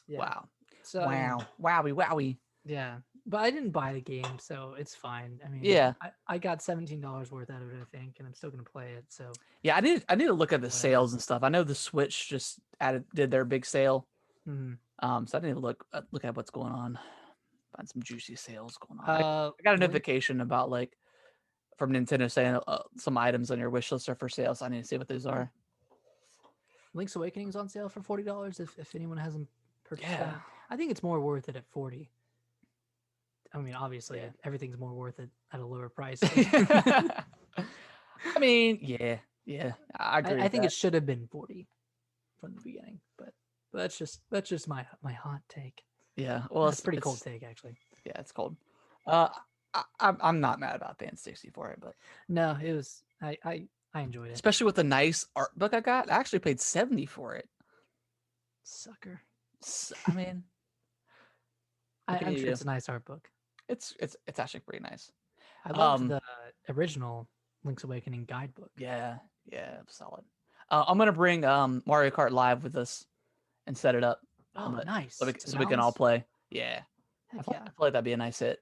Speaker 2: Yeah.
Speaker 1: Wow.
Speaker 2: So I mean,
Speaker 1: Wow. Wowie wowie.
Speaker 2: yeah, but I didn't buy the game, so it's fine. I mean,
Speaker 1: Yeah.
Speaker 2: I got $17 worth out of it, I think, and I'm still gonna play it. So
Speaker 1: Yeah, I need to look at the
Speaker 2: whatever.
Speaker 1: sales and stuff. I know the Switch just did their big sale.
Speaker 2: Hmm.
Speaker 1: So I need to look at what's going on. Find some juicy sales going on.
Speaker 2: Uh,
Speaker 1: I got a
Speaker 2: Link
Speaker 1: notification about like from Nintendo saying some items on your wish list are for sale. So I need to see what those are.
Speaker 2: Link's Awakening's on sale for $40. If anyone hasn't purchased
Speaker 1: Yeah.
Speaker 2: that, I think it's more worth it at 40. I mean,
Speaker 1: Yeah.
Speaker 2: obviously, everything's more worth it at a lower price.
Speaker 1: I mean, yeah, I agree
Speaker 2: I
Speaker 1: with
Speaker 2: think it
Speaker 1: that.
Speaker 2: should have been 40 from the beginning, but that's just my hot take.
Speaker 1: Yeah, well,
Speaker 2: That's a pretty cold take, actually.
Speaker 1: yeah, it's cold. Uh, I'm not mad about paying 60 for it, but
Speaker 2: No, it was I enjoyed it.
Speaker 1: especially with the nice art book I got, I actually paid 70 for it.
Speaker 2: Sucker.
Speaker 1: I mean, what can
Speaker 2: I'm
Speaker 1: you
Speaker 2: sure
Speaker 1: do?
Speaker 2: it's a nice art book.
Speaker 1: It's actually pretty nice.
Speaker 2: I loved
Speaker 1: Um,
Speaker 2: the original Link's Awakening guidebook.
Speaker 1: yeah, solid. I'm gonna bring Mario Kart Live with us and set it up,
Speaker 2: Oh,
Speaker 1: but
Speaker 2: nice. To the
Speaker 1: so we can all
Speaker 2: mountains?
Speaker 1: play. Yeah,
Speaker 2: Heck yeah.
Speaker 1: I feel like that'd be a nice hit.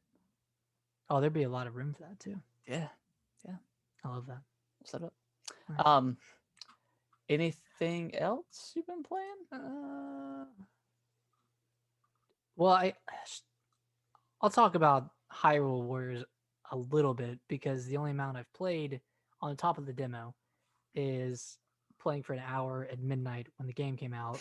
Speaker 2: Oh, there'd be a lot of room for that too.
Speaker 1: Yeah,
Speaker 2: I love that.
Speaker 1: set it up.
Speaker 2: Nice.
Speaker 1: Anything else you've been playing?
Speaker 2: Well, I'll talk about Hyrule Warriors a little bit because the only amount I've played on the top of the demo is playing for an hour at midnight when the game came out,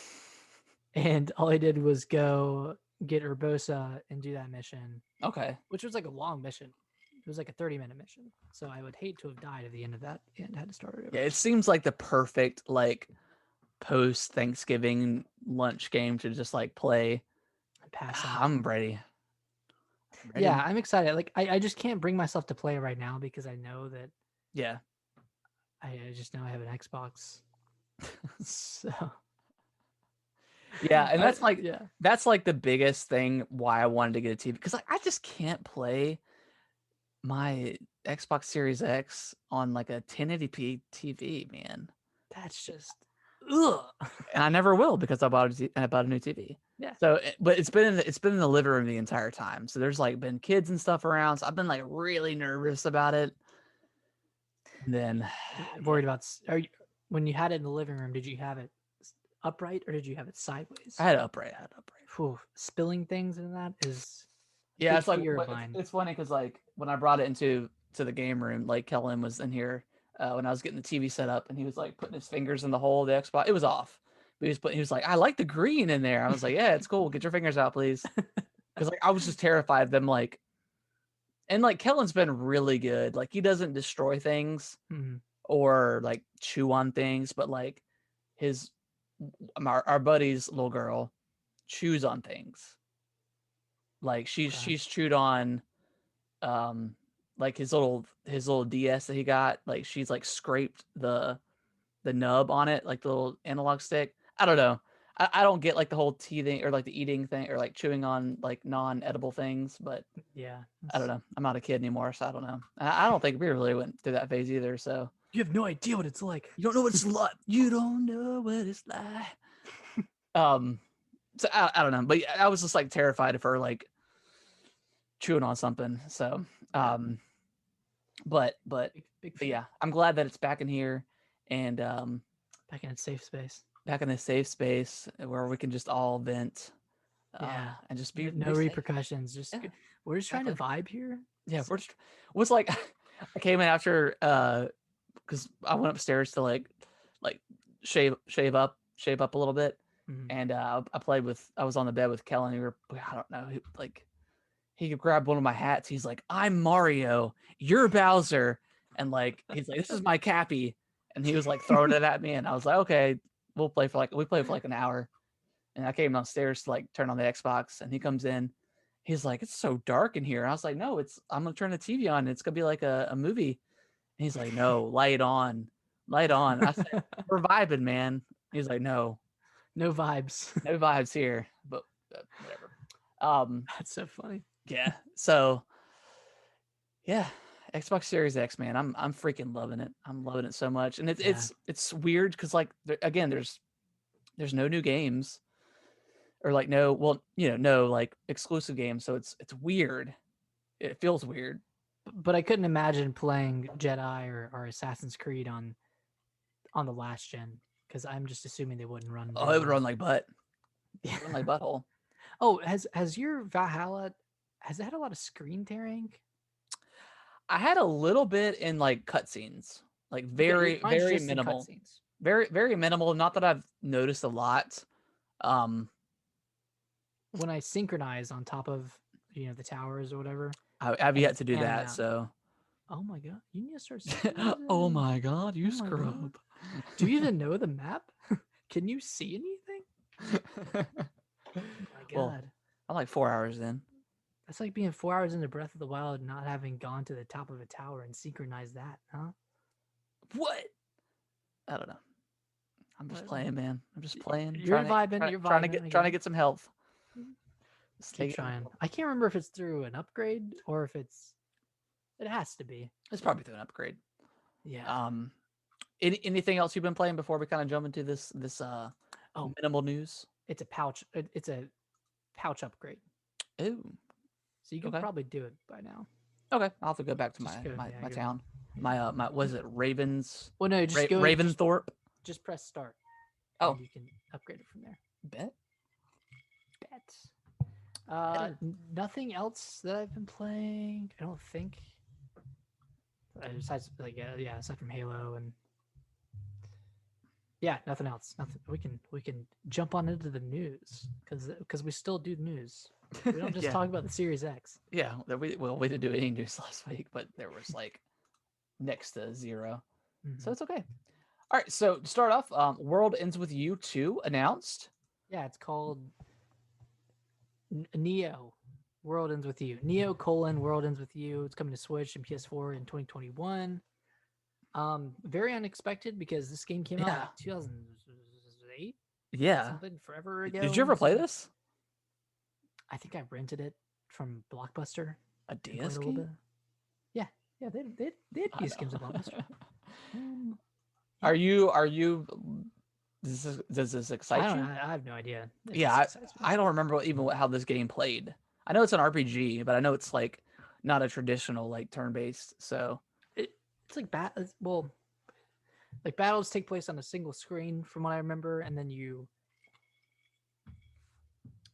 Speaker 2: and all I did was go get Urbosa and do that mission,
Speaker 1: Okay.
Speaker 2: which was like a long mission. It was like a 30-minute mission, so I would hate to have died at the end of that and had to start it
Speaker 1: Yeah,
Speaker 2: over.
Speaker 1: it seems like the perfect like post Thanksgiving lunch game to just like play.
Speaker 2: Pass out.
Speaker 1: I'm ready.
Speaker 2: Yeah,
Speaker 1: Ready?
Speaker 2: I'm excited. Like I just can't bring myself to play right now because I know that
Speaker 1: Yeah.
Speaker 2: I just know I have an Xbox. So
Speaker 1: Yeah, and
Speaker 2: yeah.
Speaker 1: that's like the biggest thing why I wanted to get a TV because like I just can't play my Xbox Series X on like a 1080p TV, man.
Speaker 2: That's just ugh.
Speaker 1: And I never will because I bought a new TV.
Speaker 2: Yeah.
Speaker 1: So, but it's been in the living room the entire time. So there's like been kids and stuff around. So I've been like really nervous about it. And then,
Speaker 2: Worried about are you when you had it in the living room, did you have it upright or did you have it sideways?
Speaker 1: I had it upright.
Speaker 2: Whew, spilling things in that is a
Speaker 1: Yeah,
Speaker 2: big
Speaker 1: it's like
Speaker 2: fear of mine.
Speaker 1: it's funny because like when I brought it to the game room, like Kellen was in here when I was getting the TV set up, and he was like putting his fingers in the hole of the Xbox. It was off, but he was like, I like the green in there. I was like, yeah, it's cool. Get your fingers out, please. Because like I was just terrified of them like, and like Kellen's been really good. Like he doesn't destroy things
Speaker 2: Mhm.
Speaker 1: or like chew on things, but like his our buddy's little girl chews on things. Like
Speaker 2: Okay.
Speaker 1: she's chewed on like his little DS that he got, like she's like scraped the nub on it, like the little analog stick. I don't know. I don't get like the whole teething or like the eating thing or like chewing on like non-edible things, but
Speaker 2: Yeah.
Speaker 1: I don't know. I'm not a kid anymore, so I don't know. I don't think we really went through that phase either. So
Speaker 2: You have no idea what it's like.
Speaker 1: you don't know what it's like. You don't know what it's like. Um, so I don't know, but I was just like terrified of her like chewing on something. So um, but
Speaker 2: Big
Speaker 1: but
Speaker 2: fear.
Speaker 1: yeah, I'm glad that it's back in here and
Speaker 2: Back in its safe space.
Speaker 1: back in this safe space where we can just all vent
Speaker 2: Yeah.
Speaker 1: and just
Speaker 2: No
Speaker 1: be safe.
Speaker 2: repercussions. Just
Speaker 1: Yeah,
Speaker 2: we're just trying to
Speaker 1: exactly.
Speaker 2: vibe here.
Speaker 1: Yeah, we're just was like I came in after because I went upstairs to like shave up a little bit,
Speaker 2: Mhm.
Speaker 1: and I was on the bed with Kellen. And I don't know, like he could grab one of my hats. He's like, "I'm Mario, you're Bowser," and like he's like, "This is my Cappy," and he was like throwing it at me, and I was like, "Okay, we played for like an hour." And I came downstairs to like turn on the Xbox, and he comes in. He's like, "It's so dark in here." I was like, "No, I'm gonna turn the TV on. It's gonna be like a movie." And he's like, "No, light on, light on." I said, "We're vibing, man." He's like, "No,
Speaker 2: No vibes.
Speaker 1: no vibes here," but whatever. Um,
Speaker 2: That's so funny.
Speaker 1: yeah. So yeah, Xbox Series X, man, I'm freaking loving it. I'm loving it so much, and
Speaker 2: Yeah.
Speaker 1: it's weird because like again, there's no new games or like no well no like exclusive games, so it's weird. It feels weird.
Speaker 2: But I couldn't imagine playing Jedi or Assassin's Creed on the last gen because I'm just assuming they wouldn't run
Speaker 1: Oh,
Speaker 2: very
Speaker 1: it would run
Speaker 2: well.
Speaker 1: like butt. It
Speaker 2: Yeah.
Speaker 1: would run like butthole.
Speaker 2: Oh, has your Valhalla has it had a lot of screen tearing?
Speaker 1: I had a little bit in like cutscenes, like
Speaker 2: Okay, mine's
Speaker 1: very
Speaker 2: just in
Speaker 1: minimal,
Speaker 2: cutscenes.
Speaker 1: very minimal. Not that I've noticed a lot. Um,
Speaker 2: When I synchronize on top of the towers or whatever,
Speaker 1: I've
Speaker 2: and
Speaker 1: yet
Speaker 2: it's
Speaker 1: to do
Speaker 2: panning
Speaker 1: that.
Speaker 2: out.
Speaker 1: So,
Speaker 2: Oh my god, you need to start
Speaker 1: oh
Speaker 2: synchronizing.
Speaker 1: my god,
Speaker 2: Oh
Speaker 1: you
Speaker 2: my god.
Speaker 1: scrub.
Speaker 2: Do you even know the map? Can you see anything? Oh my
Speaker 1: Well,
Speaker 2: god.
Speaker 1: I'm like 4 hours in.
Speaker 2: That's like being 4 hours into Breath of the Wild, not having gone to the top of a tower and synchronized that, huh?
Speaker 1: What? I don't know. I'm just
Speaker 2: What?
Speaker 1: playing, man. I'm just playing,
Speaker 2: You're vibing. You're vibing. I
Speaker 1: trying
Speaker 2: get
Speaker 1: to
Speaker 2: it.
Speaker 1: get some health. Just
Speaker 2: Keep
Speaker 1: take it.
Speaker 2: trying. I can't remember if it's through an upgrade or if it has to be.
Speaker 1: It's probably through an upgrade.
Speaker 2: Yeah.
Speaker 1: Um, anything else you've been playing before we kind of jump into this
Speaker 2: Oh,
Speaker 1: minimal news?
Speaker 2: it's a pouch. It's a pouch upgrade.
Speaker 1: Ooh,
Speaker 2: So you could
Speaker 1: okay.
Speaker 2: probably do it by now.
Speaker 1: Okay, I'll have to go back to
Speaker 2: Just go. Yeah,
Speaker 1: my
Speaker 2: you're.
Speaker 1: town. My was it Ravens
Speaker 2: Well, no, just go.
Speaker 1: Raventhorpe?
Speaker 2: Just press start,
Speaker 1: Oh,
Speaker 2: and you can upgrade it from there.
Speaker 1: bet.
Speaker 2: Bet.
Speaker 1: Better.
Speaker 2: Nothing else that I've been playing. I don't think. Besides, like, yeah, aside from Halo and yeah, nothing else. Nothing. We can jump on into the news because we still do news. We don't just
Speaker 1: Yeah,
Speaker 2: talk about the Series X.
Speaker 1: yeah. We didn't do any news last week, but there was like next to zero, so
Speaker 2: Mhm.
Speaker 1: it's okay. All right, so to start off, World Ends with You 2 announced.
Speaker 2: Yeah, it's called Neo. World Ends with You. Neo colon World Ends with You. It's coming to Switch and PS4 in 2021. Very unexpected because this game came out
Speaker 1: Yeah,
Speaker 2: like 2008,
Speaker 1: yeah.
Speaker 2: something forever
Speaker 1: Did you
Speaker 2: ago.
Speaker 1: ever play
Speaker 2: So
Speaker 1: this?
Speaker 2: I think I rented it from Blockbuster
Speaker 1: A
Speaker 2: and played
Speaker 1: DS
Speaker 2: a little bit.
Speaker 1: game?
Speaker 2: Yeah, yeah, they had
Speaker 1: I
Speaker 2: PS games at Blockbuster.
Speaker 1: know.
Speaker 2: Um, yeah.
Speaker 1: Are you? Does this
Speaker 2: I
Speaker 1: excite
Speaker 2: don't.
Speaker 1: you?
Speaker 2: I have no idea if
Speaker 1: Yeah,
Speaker 2: this excites me.
Speaker 1: I don't remember how this game played. I know it's an RPG, but I know it's like not a traditional like turn-based. So
Speaker 2: It's like well, like battles take place on a single screen from what I remember, and then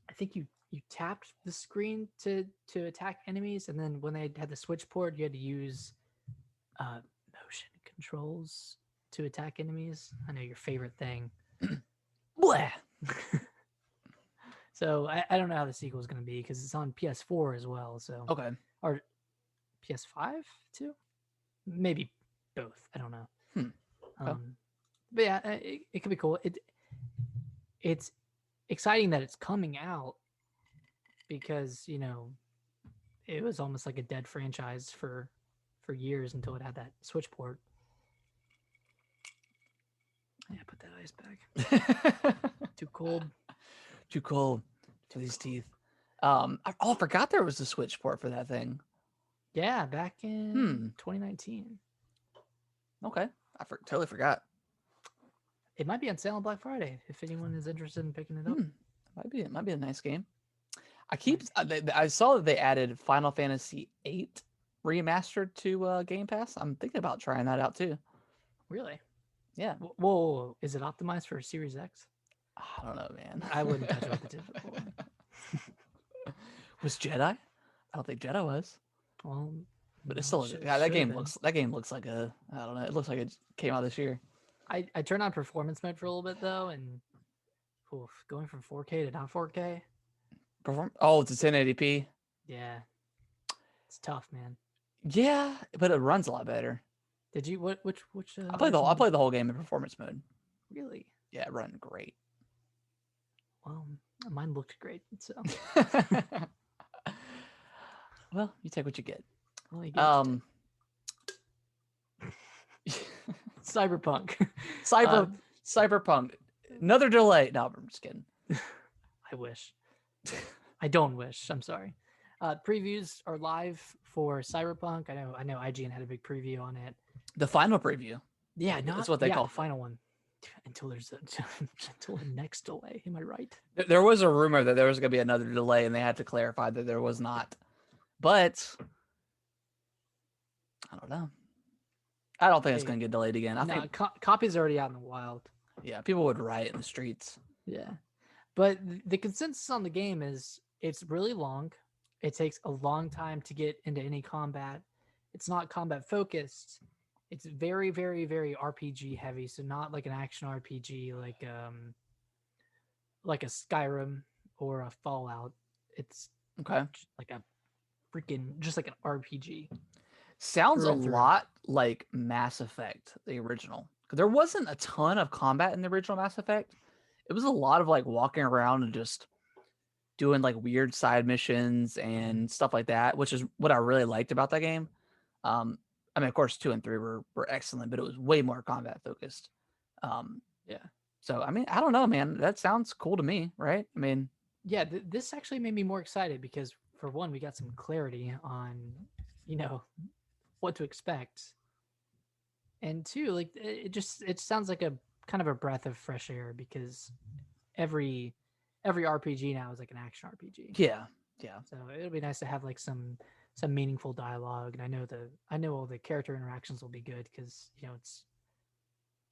Speaker 2: I think you tapped the screen to attack enemies, and then when they had the switchboard, you had to use motion controls to attack enemies. I know your favorite thing.
Speaker 1: bleh.
Speaker 2: So I don't know how the sequel is going to be because it's on PS4 as well. So
Speaker 1: Okay.
Speaker 2: or PS5 too, maybe both. I don't know.
Speaker 1: Hmm. Okay.
Speaker 2: But yeah, it could be cool. It's exciting that it's coming out because it was almost like a dead franchise for for years until it had that Switch port. Yeah, put that ice back. Too cold.
Speaker 1: Too cold for these teeth. I forgot there was a Switch port for that thing.
Speaker 2: Yeah, back in 2019.
Speaker 1: Okay, totally forgot.
Speaker 2: It might be on sale on Black Friday if anyone is interested in picking it up.
Speaker 1: Might be a nice game. I saw that they added Final Fantasy VIII remastered to Game Pass. I'm thinking about trying that out too.
Speaker 2: Really?
Speaker 1: Yeah.
Speaker 2: Whoa, is it optimized for Series X?
Speaker 1: I don't know, man.
Speaker 2: I wouldn't touch it with a 10-foot pole.
Speaker 1: Was Jedi? I don't think Jedi was.
Speaker 2: Well,
Speaker 1: But
Speaker 2: no,
Speaker 1: it's still that game looks like a, I don't know. It looks like it came out this year.
Speaker 2: I turned on performance mode for a little bit though, and going from 4K to not 4K.
Speaker 1: Oh, it's a 1080p.
Speaker 2: Yeah, it's tough, man.
Speaker 1: Yeah, but it runs a lot better.
Speaker 2: Did you which?
Speaker 1: I played the whole game in performance mode.
Speaker 2: Really?
Speaker 1: Yeah, it ran great.
Speaker 2: Well, mine looked great, so.
Speaker 1: Well, you take what you get.
Speaker 2: Well, you get Cyberpunk.
Speaker 1: Cyberpunk. Another delay. No, I'm just kidding.
Speaker 2: I wish. I don't wish. I'm sorry. Previews are live for Cyberpunk. I know IGN had a big preview on it.
Speaker 1: The final preview.
Speaker 2: Yeah,
Speaker 1: that's what they call
Speaker 2: the final one. Until the next delay. Am I right?
Speaker 1: There was a rumor that there was going to be another delay, and they had to clarify that there was not. But I don't know. I don't think it's going to get delayed again. I think
Speaker 2: copies are already out in the wild.
Speaker 1: Yeah, people would riot in the streets.
Speaker 2: Yeah, but the consensus on the game is it's really long. It takes a long time to get into any combat. It's not combat focused. It's very, very, very RPG heavy. So not like an action RPG like a Skyrim or a Fallout. It's
Speaker 1: okay,
Speaker 2: like a freaking just like an RPG.
Speaker 1: Sounds a lot like Mass Effect, the original. There wasn't a ton of combat in the original Mass Effect. It was a lot of like walking around and just doing like weird side missions and stuff like that, which is what I really liked about that game. I mean, of course, 2 and 3 were excellent, but it was way more combat focused. Yeah. So, I mean, I don't know, man. That sounds cool to me, right? I mean,
Speaker 2: yeah, this actually made me more excited because for one, we got some clarity on, what to expect. And two, like it sounds like a kind of a breath of fresh air because every RPG now is like an action RPG.
Speaker 1: Yeah. Yeah.
Speaker 2: So it'll be nice to have like some meaningful dialogue, and I know all the character interactions will be good because it's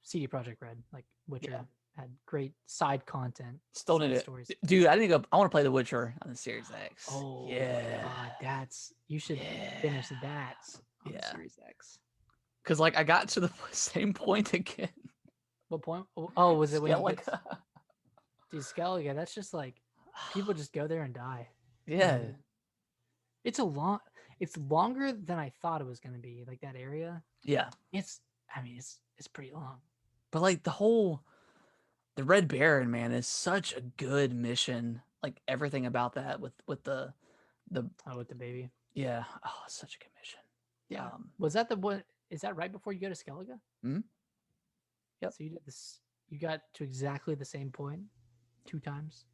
Speaker 2: CD Projekt Red, like Witcher had great side content.
Speaker 1: Still need it, stories. Dude. I want to play The Witcher on the Series X.
Speaker 2: Oh yeah, God, you should finish that on the Series X.
Speaker 1: Because like I got to the same point again.
Speaker 2: What point? Oh, was it when you get Dude, Skellige? That's just like people just go there and die.
Speaker 1: Yeah.
Speaker 2: It's longer than I thought it was going to be, like that area.
Speaker 1: Yeah.
Speaker 2: It's pretty long.
Speaker 1: But like the Red Baron, man, is such a good mission. Like everything about that with the
Speaker 2: with the baby.
Speaker 1: Yeah. Oh, it's such a good mission.
Speaker 2: Yeah. Was that is that right before you go to Skellige?
Speaker 1: Hmm.
Speaker 2: Yep. So you did this. You got to exactly the same point 2 times.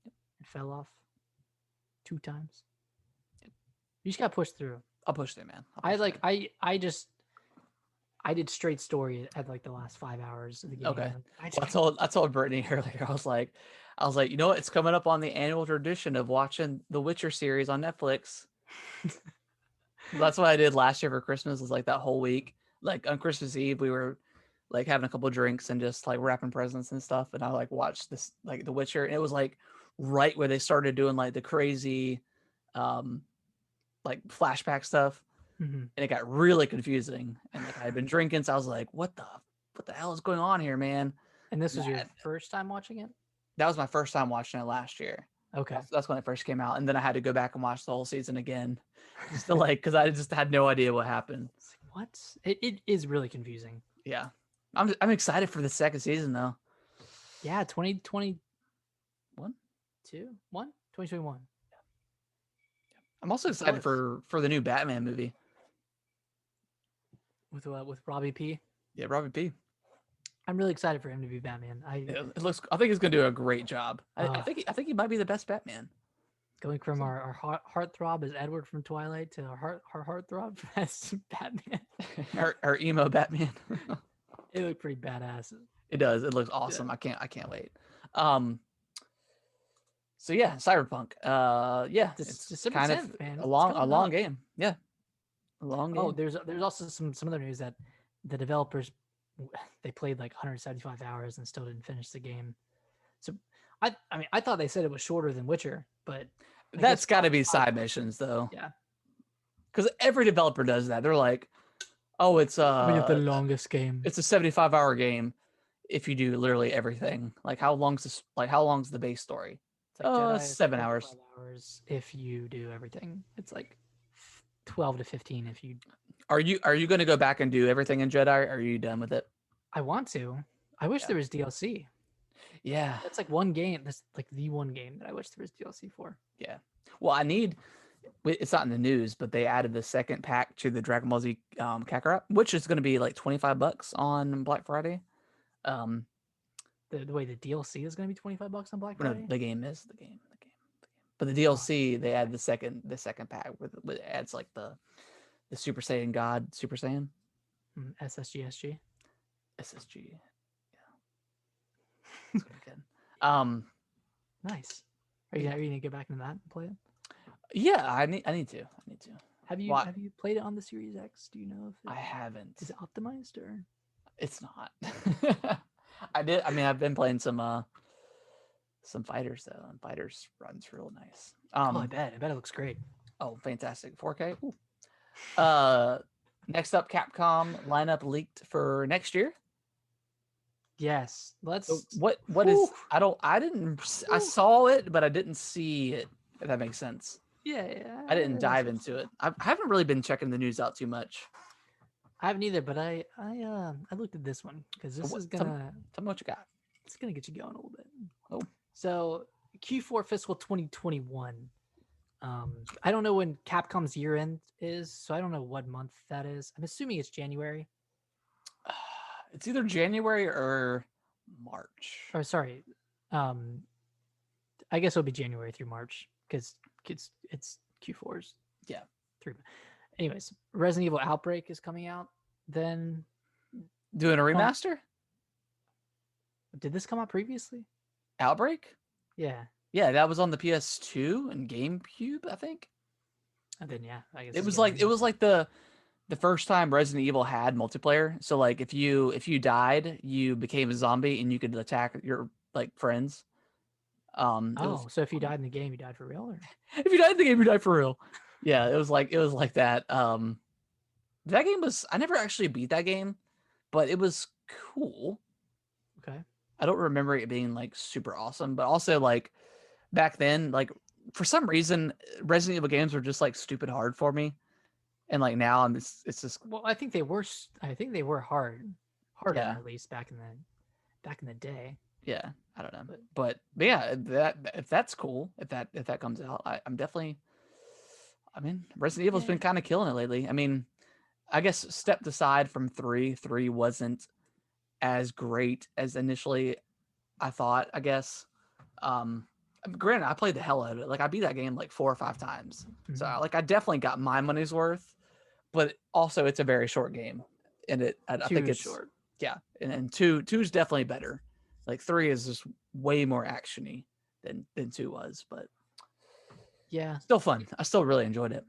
Speaker 2: Yep. And fell off 2 times. Yep. You just got pushed through.
Speaker 1: I'll push through, man.
Speaker 2: I did straight story at like the last 5 hours of the game.
Speaker 1: Okay. I told Brittany earlier. I was like, you know what? It's coming up on the annual tradition of watching the Witcher series on Netflix. That's what I did last year for Christmas. Was like that whole week. Like on Christmas Eve, we were like having a couple drinks and just like wrapping presents and stuff. And I like watched this like The Witcher, and it was like right where they started doing like the crazy, like flashback stuff.
Speaker 2: Mm-hmm.
Speaker 1: And it got really confusing. And like I had been drinking, so I was like, what the hell is going on here, man?
Speaker 2: And this was your first time watching it?
Speaker 1: That was my first time watching it last year.
Speaker 2: Okay.
Speaker 1: That's when it first came out. And then I had to go back and watch the whole season again. Just to like, because I just had no idea what happened.
Speaker 2: What? It is really confusing.
Speaker 1: Yeah. I'm excited for the second season though.
Speaker 2: Yeah, 2021.
Speaker 1: 2021.
Speaker 2: Yeah.
Speaker 1: I'm also excited for the new Batman movie.
Speaker 2: with Robbie P.
Speaker 1: Yeah, Robbie P.
Speaker 2: I'm really excited for him to be Batman.
Speaker 1: Yeah, it looks. I think he's gonna do a great job. I
Speaker 2: Uh,
Speaker 1: think. I think he might be the best Batman.
Speaker 2: going from our heartthrob as Edward from Twilight to our heartthrob as Batman.
Speaker 1: Our emo Batman.
Speaker 2: It looked pretty badass.
Speaker 1: It does. It looks
Speaker 2: Yeah.
Speaker 1: awesome. I can't wait. So yeah, Cyberpunk. Yeah, it's
Speaker 2: December
Speaker 1: kind
Speaker 2: 10th,
Speaker 1: of
Speaker 2: man.
Speaker 1: a
Speaker 2: It's
Speaker 1: long
Speaker 2: coming up.
Speaker 1: game. Yeah, a long
Speaker 2: Oh,
Speaker 1: game.
Speaker 2: there's also some other news that the developers they played like 175 hours and still didn't finish the game. So I mean I thought they said it was shorter than Witcher, but I
Speaker 1: That's
Speaker 2: guess
Speaker 1: got to be side missions though,
Speaker 2: yeah.
Speaker 1: because every developer does that. They're like, oh,
Speaker 2: We have the longest game.
Speaker 1: it's a 75-hour game if you do literally everything. Like how long's this? Like how long's the base story?
Speaker 2: It's like Jedi is
Speaker 1: 7 hours.
Speaker 2: 25 hours if you do everything. It's like 12 to 15 if you.
Speaker 1: Are you going to go back and do everything in Jedi? Or are you done with it?
Speaker 2: I want to. I wish
Speaker 1: Yeah.
Speaker 2: there was DLC.
Speaker 1: Yeah.
Speaker 2: That's like one game. That's like the one game that I wish there was DLC for.
Speaker 1: Yeah. Well, I need. It's not in the news, but they added the second pack to the Dragon Ball Z Kakarot, which is going to be like $25 on Black Friday.
Speaker 2: The way the DLC is going to be $25 on Black
Speaker 1: No,
Speaker 2: Friday.
Speaker 1: the game is the game. But the DLC they add the second pack with it adds like the Super Saiyan God Super Saiyan
Speaker 2: SSGSG.
Speaker 1: SSG. Yeah. Good.
Speaker 2: Nice. Are you gonna get back into that and play it?
Speaker 1: Yeah, I need to.
Speaker 2: Have you played it on the Series X? Do you know if
Speaker 1: I haven't.
Speaker 2: Is it optimized or?
Speaker 1: It's not. I did. I mean, I've been playing some fighters though, and fighters runs real nice.
Speaker 2: Oh, I bet it looks great.
Speaker 1: Oh, fantastic. 4K. Ooh. Next up, Capcom lineup leaked for next year.
Speaker 2: Yes. Let's.
Speaker 1: So what is? I saw it, but I didn't see it. If that makes sense.
Speaker 2: Yeah.
Speaker 1: I didn't dive into it. I haven't really been checking the news out too much.
Speaker 2: I haven't either, but I looked at this one because this is gonna.
Speaker 1: Tell me what you got.
Speaker 2: It's gonna get you going a little bit.
Speaker 1: Oh.
Speaker 2: So Q4 fiscal 2021. I don't know when Capcom's year end is, so I don't know what month that is. I'm assuming it's January.
Speaker 1: It's either January or March.
Speaker 2: Or sorry, I guess it'll be January through March because it's Q4's.
Speaker 1: Yeah.
Speaker 2: 3. Anyways, Resident Evil Outbreak is coming out. Then
Speaker 1: doing a remaster.
Speaker 2: Did this come out previously?
Speaker 1: Outbreak?
Speaker 2: Yeah.
Speaker 1: Yeah, that was on the PS2 and GameCube, I think.
Speaker 2: And then yeah, I guess
Speaker 1: it was like the first time Resident Evil had multiplayer. So like if you died, you became a zombie and you could attack your like friends.
Speaker 2: So if you died in the game, you died for real, or
Speaker 1: if you died in the game, you died for real. Yeah, it was like that. That game was, I never actually beat that game, but it was cool.
Speaker 2: Okay.
Speaker 1: I don't remember it being like super awesome, but also like back then, like for some reason, Resident Evil games were just like stupid hard for me, and like now it's just.
Speaker 2: Well, I think they were harder
Speaker 1: Yeah.
Speaker 2: at least back in the day.
Speaker 1: Yeah, I don't know, but yeah, if that's cool, if that comes out, I'm definitely. I mean, Resident Evil's been kind of killing it lately. I mean, I guess stepped aside from 3. 3 wasn't as great as initially I thought, I guess. Granted, I played the hell out of it. Like I beat that game like 4 or 5 times. Mm-hmm. So like I definitely got my money's worth, but also it's a very short game. And I think it's
Speaker 2: short.
Speaker 1: Yeah. And 2 is definitely better. Like 3 is just way more actiony than 2 was, but
Speaker 2: yeah,
Speaker 1: still fun. I still really enjoyed it.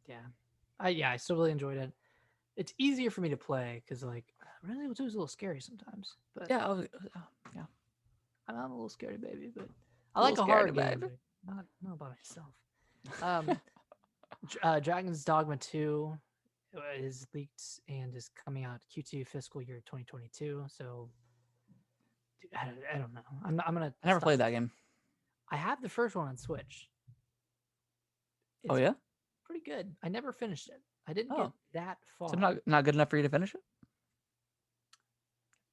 Speaker 2: Yeah. I still really enjoyed it. It's easier for me to play because like really it was a little scary sometimes. But
Speaker 1: yeah.
Speaker 2: I'm a little scared, baby, but I like a horror game, but not by myself. Dragon's Dogma 2 is leaked and is coming out Q2 fiscal year 2022. So I don't know. I
Speaker 1: never played that game.
Speaker 2: I have the first one on Switch.
Speaker 1: Oh yeah,
Speaker 2: pretty good. I never finished it. I didn't get that far.
Speaker 1: So not good enough for you to finish it?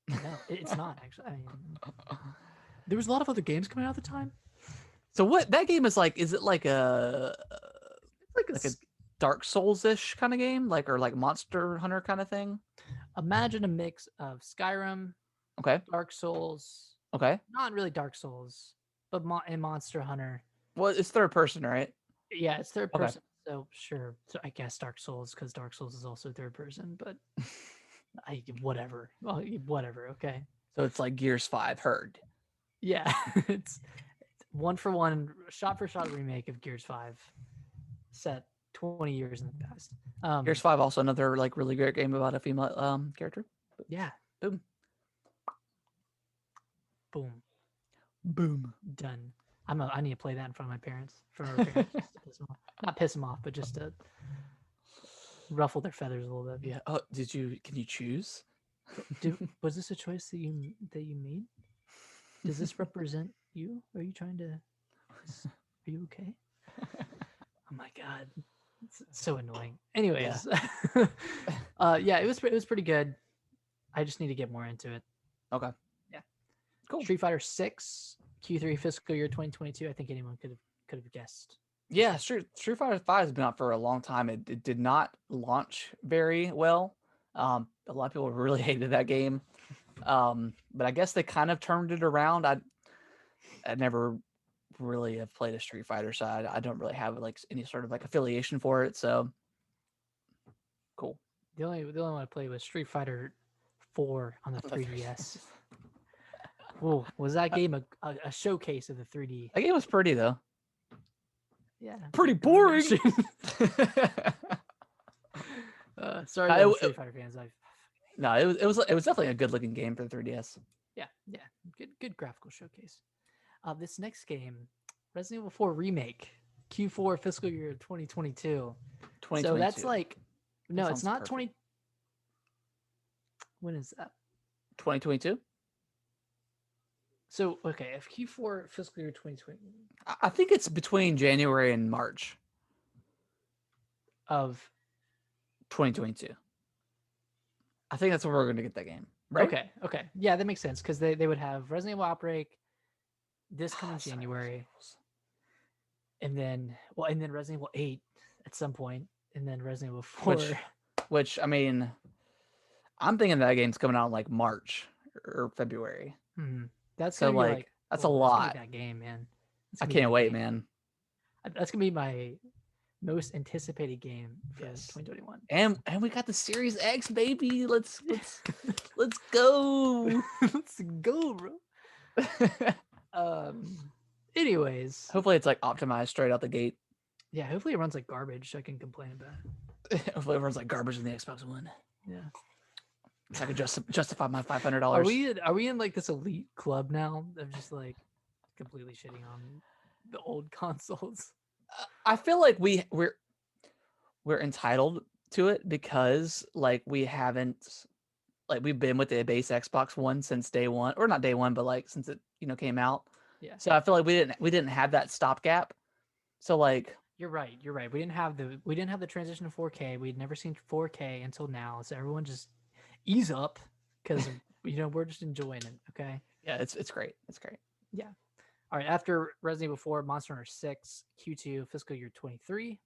Speaker 2: No, it's not actually. I mean, there was a lot of other games coming out at the time.
Speaker 1: So what that game is like? Is it like Dark Souls-ish kind of game, like or like Monster Hunter kind of thing.
Speaker 2: Imagine a mix of Skyrim,
Speaker 1: Okay.
Speaker 2: Dark Souls,
Speaker 1: Okay.
Speaker 2: not really Dark Souls, but and Monster Hunter.
Speaker 1: Well, it's third person, right?
Speaker 2: Yeah, it's third
Speaker 1: Okay.
Speaker 2: person, so sure. So I guess Dark Souls, because Dark Souls is also third person, but whatever. Well, whatever. Okay.
Speaker 1: So it's like Gears 5 heard.
Speaker 2: Yeah, it's one for one, shot for shot remake of Gears 5, set 20 years in the past.
Speaker 1: Gears 5 also another like really great game about a female character.
Speaker 2: Yeah.
Speaker 1: Boom.
Speaker 2: Boom.
Speaker 1: Boom.
Speaker 2: Done. I need to play that in front of my parents, in front of our parents, just to piss them off. Not piss them off, but just to ruffle their feathers a little bit.
Speaker 1: Yeah. Oh, can you choose?
Speaker 2: Was this a choice that you made? Does this represent you? Are you trying to? Are you okay? Oh my god, it's so annoying. Anyways, yeah, it was pretty good. I just need to get more into it.
Speaker 1: Okay.
Speaker 2: Yeah.
Speaker 1: Cool.
Speaker 2: Street Fighter 6 Q3 fiscal year 2022. I think anyone could have guessed.
Speaker 1: Yeah, Street Fighter 5 has been out for a long time. It did not launch very well. A lot of people really hated that game. But I guess they kind of turned it around. I never really have played a Street Fighter, so I don't really have like any sort of like affiliation for it. So cool.
Speaker 2: The only one I played was Street Fighter 4 on the 3DS. Whoa, was that game a showcase of the 3D?
Speaker 1: That game was pretty though.
Speaker 2: Yeah.
Speaker 1: Pretty boring.
Speaker 2: Sorry, to Street Fighter fans.
Speaker 1: No, it was definitely a good looking game for the 3DS.
Speaker 2: Yeah, good graphical showcase. This next game, Resident Evil 4 Remake, Q4 fiscal year 2022. So that's like, no, it's not perfect. 20. When is that?
Speaker 1: 2022.
Speaker 2: So okay, if Q4 fiscal year 2020,
Speaker 1: I think it's between January and March
Speaker 2: of
Speaker 1: 2022. I think that's where we're going to get that game, right?
Speaker 2: Okay, yeah, that makes sense because they would have Resident Evil Outbreak this coming January, and then Resident Evil 8 at some point, and then Resident Evil 4.
Speaker 1: Which I mean, I'm thinking that game's coming out in like March or February.
Speaker 2: Mm-hmm. That's
Speaker 1: so
Speaker 2: gonna be
Speaker 1: that's a lot.
Speaker 2: That game, man.
Speaker 1: I can't wait, man.
Speaker 2: That's gonna be my most anticipated game for 2021.
Speaker 1: And we got the Series X, baby. Let's go.
Speaker 2: Let's go, bro. Anyways,
Speaker 1: hopefully it's like optimized straight out the gate.
Speaker 2: Yeah, hopefully it runs like garbage so I can complain about it.
Speaker 1: Hopefully it runs like garbage in the Xbox One.
Speaker 2: Yeah.
Speaker 1: So I could justify my $500.
Speaker 2: Are we in like this elite club now of just like completely shitting on the old consoles?
Speaker 1: I feel like we're entitled to it because like we haven't like we've been with the base Xbox One since day one, or not day one, but like since it came out.
Speaker 2: Yeah.
Speaker 1: So I feel like we didn't have that stopgap. So like
Speaker 2: you're right. We didn't have the transition to 4K. We'd never seen 4K until now. So everyone just ease up because we're just enjoying it. Okay.
Speaker 1: Yeah, it's great. It's great.
Speaker 2: Yeah. All right. After Resident Evil 4, Monster Hunter 6, Q2 fiscal year 23.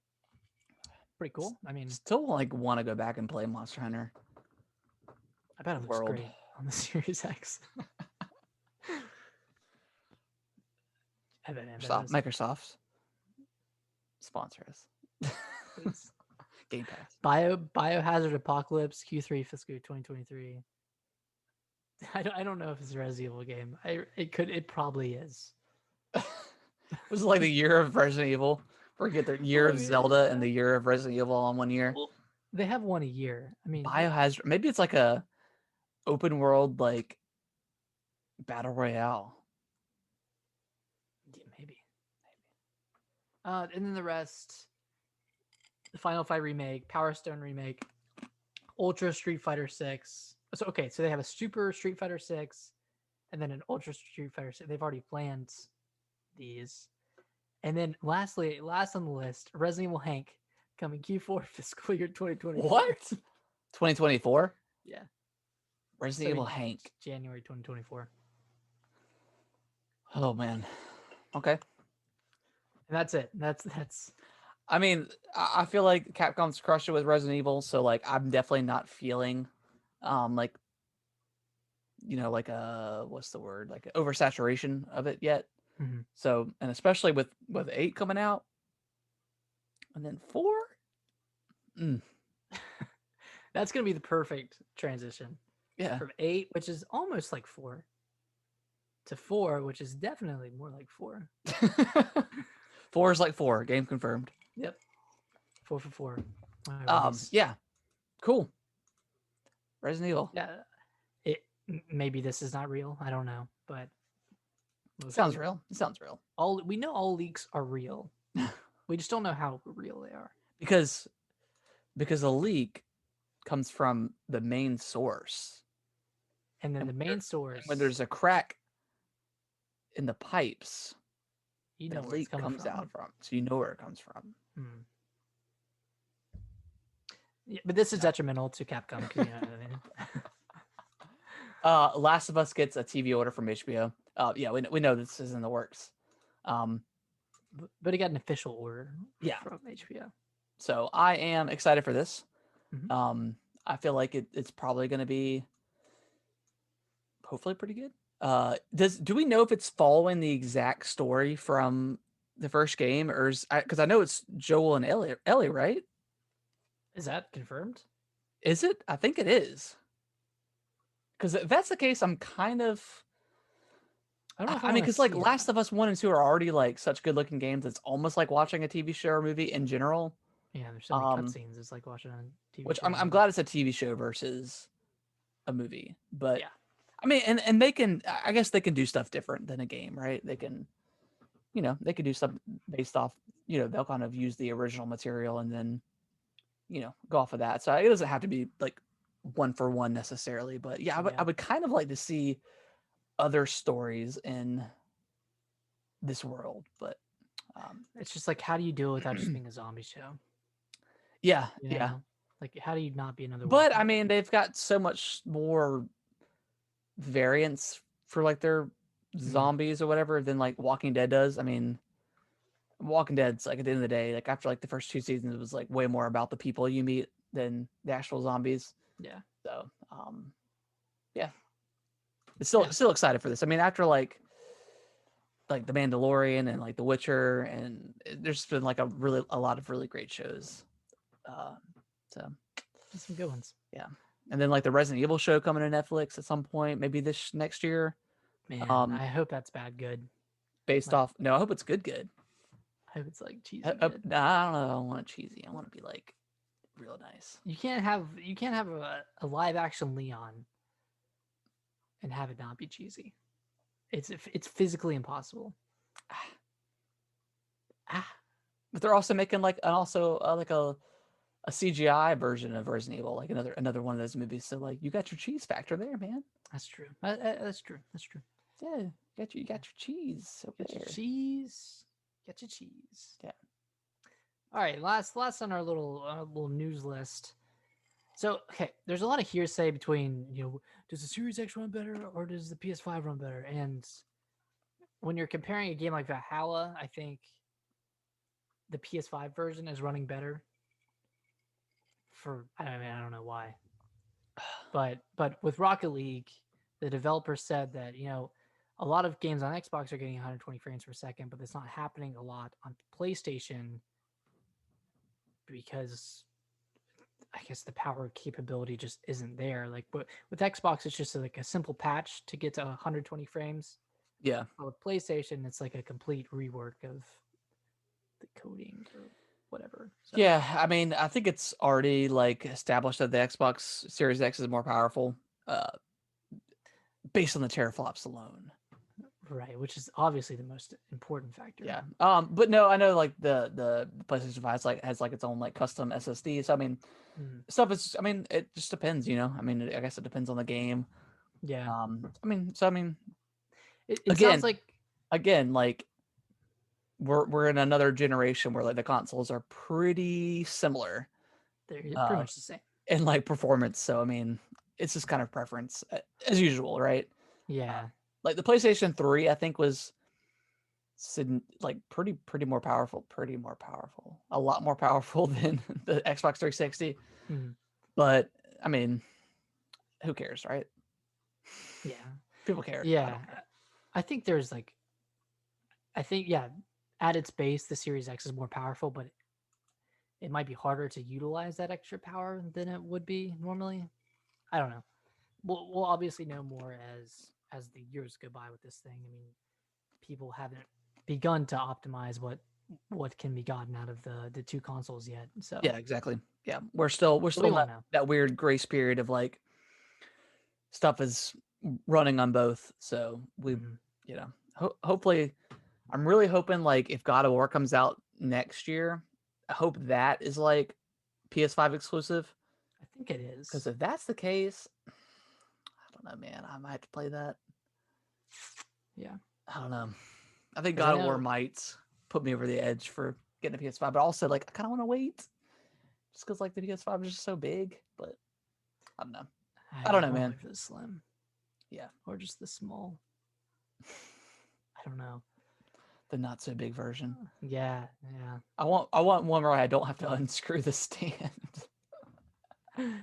Speaker 2: Pretty cool. I mean,
Speaker 1: still like want to go back and play Monster Hunter.
Speaker 2: I bet it looks great on the Series X. I bet
Speaker 1: Microsoft sponsor us. Game Pass.
Speaker 2: Biohazard Apocalypse Q3 fiscal year 2023. I don't know if it's a Resident Evil game. It probably is.
Speaker 1: This is like the year of Resident Evil. Forget the year of Zelda and the year of Resident Evil all in one year.
Speaker 2: Well, they have one a year. I mean,
Speaker 1: Biohazard. Maybe it's like a open world like battle royale.
Speaker 2: Yeah, maybe. And then the rest: the Final Fight remake, Power Stone remake, Ultra Street Fighter 6. So they have a Super Street Fighter 6, and then an Ultra Street Fighter 6. They've already planned these. And then last on the list, Resident Evil Hank coming Q4 fiscal year 2024.
Speaker 1: What? 2024?
Speaker 2: Yeah.
Speaker 1: Resident Evil Hank.
Speaker 2: January 2024.
Speaker 1: Oh man. Okay.
Speaker 2: And that's it. That's
Speaker 1: I mean, I feel like Capcom's crushed it with Resident Evil, so like I'm definitely not feeling, like like what's the word, like oversaturation of it yet.
Speaker 2: Mhm.
Speaker 1: So, and especially with 8 coming out, and then 4. Mm,
Speaker 2: That's gonna be the perfect transition
Speaker 1: yeah.
Speaker 2: from 8, which is almost like 4, to 4, which is definitely more like 4.
Speaker 1: 4 is like 4. Game confirmed.
Speaker 2: Yep, 4 for 4. All right, release.
Speaker 1: Yeah, cool. Resident Evil.
Speaker 2: Yeah, maybe this is not real. I don't know, but we'll
Speaker 1: Sounds
Speaker 2: see.
Speaker 1: real. It sounds real.
Speaker 2: All we know, all leaks are real. We just don't know how real they are.
Speaker 1: because a leak comes from the main source,
Speaker 2: And then
Speaker 1: and
Speaker 2: the main
Speaker 1: when
Speaker 2: source,
Speaker 1: there's a crack in the pipes,
Speaker 2: you
Speaker 1: the
Speaker 2: know where it's
Speaker 1: leak
Speaker 2: coming
Speaker 1: comes
Speaker 2: from.
Speaker 1: out from, so you know where it comes from.
Speaker 2: Hmm. Yeah, but this is detrimental to Capcom because you know what I mean.
Speaker 1: Last of Us gets a TV order from HBO. Yeah, we know this is in the works. Um,
Speaker 2: But it got an official order
Speaker 1: yeah,
Speaker 2: from HBO.
Speaker 1: so I am excited for this.
Speaker 2: Mhm.
Speaker 1: I feel like it's probably going to be hopefully pretty good. Do we know if it's following the exact story from the first game, or is because I know it's Joel and Ellie, right?
Speaker 2: Is that confirmed?
Speaker 1: Is it? I think it is. Because if that's the case, I'm kind of.
Speaker 2: I don't know if I
Speaker 1: I mean,
Speaker 2: want to
Speaker 1: because like
Speaker 2: see
Speaker 1: Last
Speaker 2: that.
Speaker 1: of Us 1 and 2 are already like such good looking games. It's almost like watching a TV show or movie in general.
Speaker 2: Yeah, there's so many
Speaker 1: Um,
Speaker 2: cutscenes. It's like watching a TV
Speaker 1: which
Speaker 2: show or
Speaker 1: I'm
Speaker 2: movie.
Speaker 1: glad it's a TV show versus a movie. But
Speaker 2: Yeah,
Speaker 1: I mean, and they can. I guess they can do stuff different than a game, right? They can, they could do stuff based off. They'll kind of use the original material and then go off of that. So it doesn't have to be like one for one necessarily. But yeah, I
Speaker 2: yeah.
Speaker 1: would kind of like to see other stories in this world. But um,
Speaker 2: It's just like, how do you do it without just being a zombie show?
Speaker 1: yeah,
Speaker 2: You
Speaker 1: yeah.
Speaker 2: know, like how do you not be another
Speaker 1: But
Speaker 2: Walking
Speaker 1: I
Speaker 2: Dead?
Speaker 1: mean, they've got so much more variance for like their
Speaker 2: Mm,
Speaker 1: zombies or whatever than like Walking Dead does. I mean, Walking Dead's like at the end of the day, like after like the first 2 seasons, it was like way more about the people you meet than the actual zombies.
Speaker 2: yeah,
Speaker 1: So yeah, it's
Speaker 2: yeah,
Speaker 1: still excited for this. I mean, after like the Mandalorian and like The Witcher, and there's been like a lot of really great shows. Uh, so
Speaker 2: there's some good ones.
Speaker 1: yeah, and then like the Resident Evil show coming to Netflix at some point, maybe this next year.
Speaker 2: Man,
Speaker 1: Um,
Speaker 2: I hope that's bad good.
Speaker 1: based
Speaker 2: Like,
Speaker 1: off, no, I hope it's good.
Speaker 2: I hope it's like cheesy good.
Speaker 1: No, I don't know. I don't want it cheesy. I want to be like real nice.
Speaker 2: You can't have a live action Leon and have it not be cheesy. It's physically impossible. Ah,
Speaker 1: But they're also making like a CGI version of Resident Evil, like another one of those movies. So like you got your cheese factor there, man.
Speaker 2: that's true. That's true. That's true.
Speaker 1: Yeah, you got your cheese over
Speaker 2: Get your
Speaker 1: there.
Speaker 2: cheese. Get your cheese.
Speaker 1: Yeah.
Speaker 2: All right, last on our little news list. So, okay, there's a lot of hearsay between, does the Series X run better or does the PS5 run better? And when you're comparing a game like Valhalla, I think the PS5 version is running better for I don't know why. But with Rocket League, the developer said that, a lot of games on Xbox are getting 120 frames per second, but it's not happening a lot on PlayStation because I guess the power capability just isn't there. Like, but with Xbox, it's just like a simple patch to get to 120 frames.
Speaker 1: Yeah.
Speaker 2: But with PlayStation, it's like a complete rework of the coding or whatever. So
Speaker 1: Yeah, I mean, I think it's already like established that the Xbox Series X is more powerful, uh, based on the teraflops alone.
Speaker 2: right, which is obviously the most important factor.
Speaker 1: Yeah. But no, I know like the PlayStation 5 has like its own like custom SSD. So I mean,
Speaker 2: Mm,
Speaker 1: stuff is. I mean, it just depends. I mean, I guess it depends on the game.
Speaker 2: yeah,
Speaker 1: I mean,
Speaker 2: it sounds
Speaker 1: again,
Speaker 2: like
Speaker 1: like we're in another generation where like the consoles are pretty similar
Speaker 2: they're pretty
Speaker 1: uh
Speaker 2: much the same.
Speaker 1: in like performance. So I mean, it's just kind of preference as usual, right? Uh,
Speaker 2: Yeah,
Speaker 1: like the PlayStation 3, I think was like pretty more powerful, a lot more powerful than the Xbox 360.
Speaker 2: Mhm.
Speaker 1: But I mean, who cares, right?
Speaker 2: Yeah.
Speaker 1: People care. I
Speaker 2: Yeah.
Speaker 1: don't care.
Speaker 2: I think there's like, I think, yeah, at its base, the Series X is more powerful, but it might be harder to utilize that extra power than it would be normally. I don't know. We'll obviously know more as the years go by with this thing. I mean, people haven't begun to optimize what can be gotten out of the two consoles yet. So
Speaker 1: Yeah, exactly. Yeah, we're still
Speaker 2: we
Speaker 1: in
Speaker 2: won't know.
Speaker 1: that weird grace period of like stuff is running on both. So we,
Speaker 2: Hmm.
Speaker 1: hopefully, I'm really hoping like if God of War comes out next year, I hope that is like PS5 exclusive.
Speaker 2: I think it
Speaker 1: Because
Speaker 2: is.
Speaker 1: if that's the case, I don't know, man. I might have to play that.
Speaker 2: Yeah,
Speaker 1: I don't know. I think
Speaker 2: because I
Speaker 1: God of War
Speaker 2: know.
Speaker 1: might put me over the edge for getting a PS5, but also like I kind of want to wait just because like the PS5 is just so big. But I don't know. I don't
Speaker 2: I
Speaker 1: know,
Speaker 2: want to
Speaker 1: man.
Speaker 2: wait for the slim
Speaker 1: Yeah,
Speaker 2: or just the small. I don't know.
Speaker 1: the not so big version.
Speaker 2: Yeah, yeah.
Speaker 1: I want one where I don't have to unscrew the stand.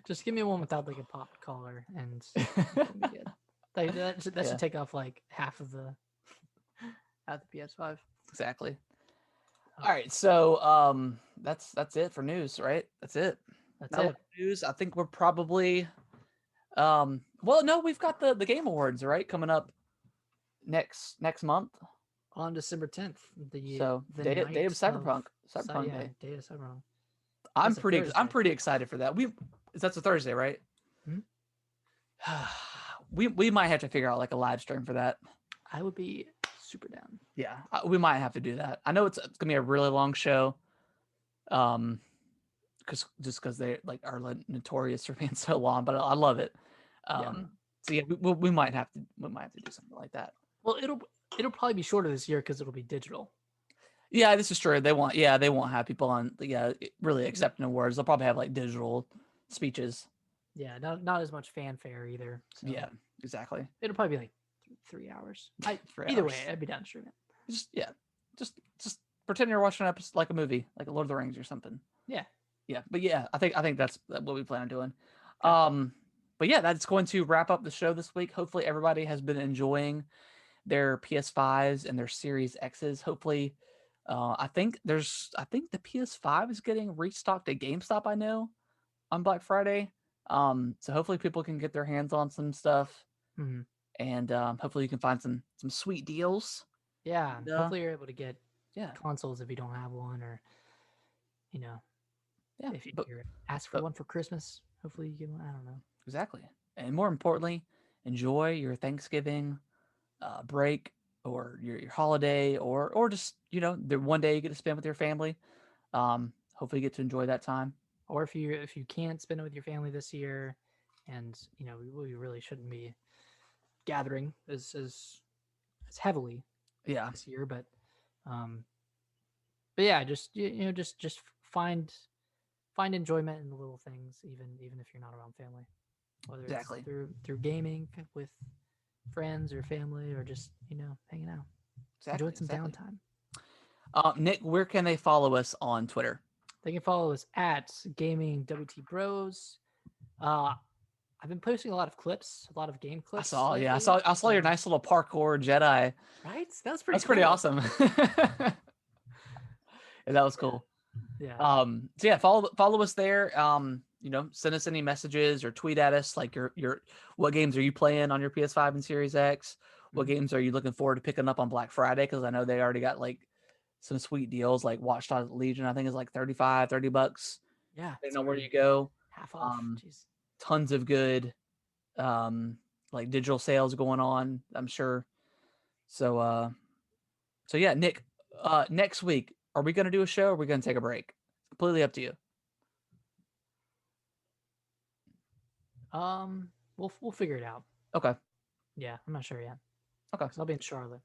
Speaker 2: Just give me one without like a popped collar, and it'll be good. That should
Speaker 1: Yeah,
Speaker 2: take off like half of the at the PS5.
Speaker 1: exactly.
Speaker 2: Oh,
Speaker 1: All right, so that's it for news, right? That's it.
Speaker 2: that's
Speaker 1: Not a lot
Speaker 2: it.
Speaker 1: of news. I think we're probably well, no, we've got the Game Awards, right, coming up next month.
Speaker 2: On December 10th,
Speaker 1: So
Speaker 2: the
Speaker 1: day of
Speaker 2: night of
Speaker 1: Cyberpunk
Speaker 2: yeah,
Speaker 1: Day.
Speaker 2: Day of Cyberpunk.
Speaker 1: I'm
Speaker 2: That's a
Speaker 1: I'm
Speaker 2: Thursday.
Speaker 1: pretty excited for that. That's a Thursday, right?
Speaker 2: Hmm?
Speaker 1: We might have to figure out like a live stream for that.
Speaker 2: I would be super down.
Speaker 1: Yeah, we might have to do that. I know it's gonna be a really long show, um, because they like are like, notorious for being so long, but I love it.
Speaker 2: Yeah.
Speaker 1: So yeah, we might have to do something like that.
Speaker 2: Well, it'll probably be shorter this year because it'll be digital.
Speaker 1: Yeah, this is true. They won't have people on really accepting awards. They'll probably have like digital speeches.
Speaker 2: Yeah, not as much fanfare either. So
Speaker 1: Yeah, exactly.
Speaker 2: it'll probably be like 3 hours.
Speaker 1: For
Speaker 2: Either way,
Speaker 1: hours.
Speaker 2: I'd be down to stream it.
Speaker 1: Yeah, just pretend you're watching an episode like a movie, like a Lord of the Rings or something.
Speaker 2: Yeah.
Speaker 1: Yeah, but yeah, I think that's what we plan on doing.
Speaker 2: Okay.
Speaker 1: Um, but yeah, that's going to wrap up the show this week. Hopefully, everybody has been enjoying their PS5s and their Series X's. Hopefully, I think the PS5 is getting restocked at GameStop. I know on Black Friday. So hopefully people can get their hands on some stuff,
Speaker 2: Hmm.
Speaker 1: and hopefully you can find some sweet deals.
Speaker 2: Yeah.
Speaker 1: And,
Speaker 2: Hopefully you're able to get
Speaker 1: yeah,
Speaker 2: consoles if you don't have one, or you know,
Speaker 1: yeah,
Speaker 2: if
Speaker 1: but
Speaker 2: you're asked for
Speaker 1: but
Speaker 2: one for Christmas. Hopefully you get one. I don't know.
Speaker 1: exactly, and more importantly, enjoy your Thanksgiving break or your holiday or just the one day you get to spend with your family. Hopefully you get to enjoy that time.
Speaker 2: Or if you can't spend it with your family this year, and we really shouldn't be gathering as heavily
Speaker 1: Yeah,
Speaker 2: this year, um, but yeah, just just find enjoyment in the little things, even if you're not around family, whether it's
Speaker 1: exactly,
Speaker 2: through gaming with friends or family, or just hanging out,
Speaker 1: exactly,
Speaker 2: enjoying some
Speaker 1: exactly.
Speaker 2: downtime.
Speaker 1: Nick, where can they follow us on Twitter?
Speaker 2: They can follow us at Gaming WT Bros. Uh, I've been posting a lot of clips, a lot of game
Speaker 1: I
Speaker 2: clips
Speaker 1: saw, yeah, I
Speaker 2: lately.
Speaker 1: saw, I saw your
Speaker 2: So
Speaker 1: nice little parkour Jedi.
Speaker 2: right, that was pretty
Speaker 1: That's pretty
Speaker 2: cool.
Speaker 1: awesome. Yeah, that was
Speaker 2: Yeah,
Speaker 1: cool.
Speaker 2: yeah.
Speaker 1: So yeah, follow us there. Send us any messages or tweet at us like your what games are you playing on your PS5 and Series X? What
Speaker 2: Mhm.
Speaker 1: games are you looking forward to picking up on Black Friday? Because I know they already got like some sweet deals, like Watch Dogs Legion, I think is like $30
Speaker 2: Yeah,
Speaker 1: depending
Speaker 2: it's
Speaker 1: on where you
Speaker 2: already
Speaker 1: go.
Speaker 2: half off.
Speaker 1: Um,
Speaker 2: Jeez.
Speaker 1: Tons of good like digital sales going on, I'm sure. So yeah, Nick, next week, are we gonna do a show or are we gonna take a break? It's completely up to you.
Speaker 2: We'll figure it out.
Speaker 1: Okay.
Speaker 2: Yeah, I'm not sure yet
Speaker 1: Okay.
Speaker 2: because I'll be in Charlotte.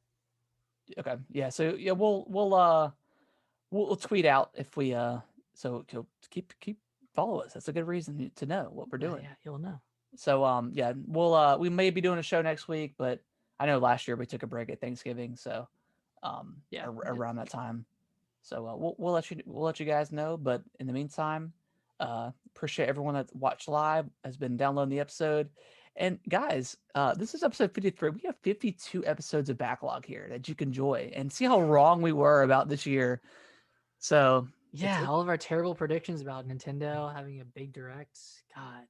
Speaker 1: Okay. Yeah. So yeah, we'll tweet out if we so keep follow us. That's a good reason to know what we're doing.
Speaker 2: Yeah, you'll know.
Speaker 1: So yeah, we may be doing a show next week, but I know last year we took a break at Thanksgiving, so
Speaker 2: Yeah.
Speaker 1: around that time. So we'll let you guys know. But in the meantime, appreciate everyone that watched live, has been downloading the episode. And guys, this is episode 53. We have 52 episodes of backlog here that you can enjoy and see how wrong we were about this year. So
Speaker 2: Yeah, all of our terrible predictions about Nintendo having a big direct. God,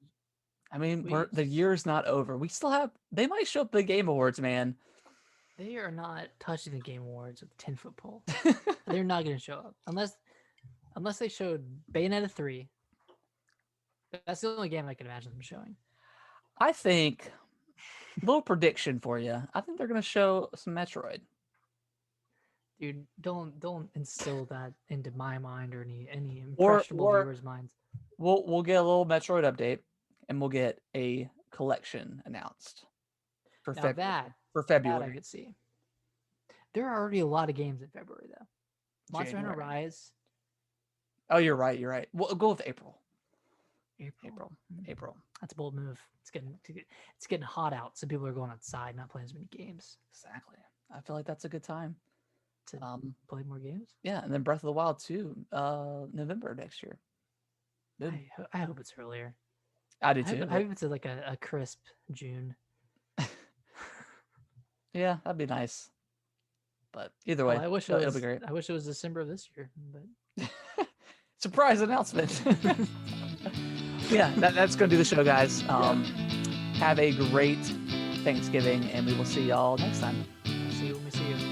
Speaker 1: I mean, the
Speaker 2: please.
Speaker 1: year's not over. We still have. They might show up at the Game Awards, man.
Speaker 2: They are not touching the Game Awards with a 10-foot pole. They're not going to show up unless they showed Bayonetta 3. That's the only game I can imagine them showing.
Speaker 1: I think, little prediction for you. I think they're gonna show some Metroid.
Speaker 2: Dude, don't instill that into my mind or any
Speaker 1: Or
Speaker 2: impressionable viewers' minds.
Speaker 1: we'll get a little Metroid update, and we'll get a collection announced for
Speaker 2: Now
Speaker 1: February.
Speaker 2: that I
Speaker 1: February.
Speaker 2: could see. There are already a lot of games in February though. Monster Hunter
Speaker 1: January.
Speaker 2: Rise.
Speaker 1: Oh, you're right. You're right. We'll go with April.
Speaker 2: April. That's a bold move. It's getting hot out, so people are going outside, not playing as many games.
Speaker 1: Exactly. I feel like that's a good time
Speaker 2: to play more games.
Speaker 1: Yeah, and then Breath of the Wild 2, November next year.
Speaker 2: I hope it's earlier.
Speaker 1: I do too.
Speaker 2: I hope it's like a crisp June.
Speaker 1: Yeah, that'd be nice. But either way,
Speaker 2: I wish
Speaker 1: it'll be great.
Speaker 2: I wish it was December of this year, but
Speaker 1: surprise announcement. Yeah, that's gonna do the show, guys. Have a great Thanksgiving, and we will see y'all next time.
Speaker 2: See you when we see you.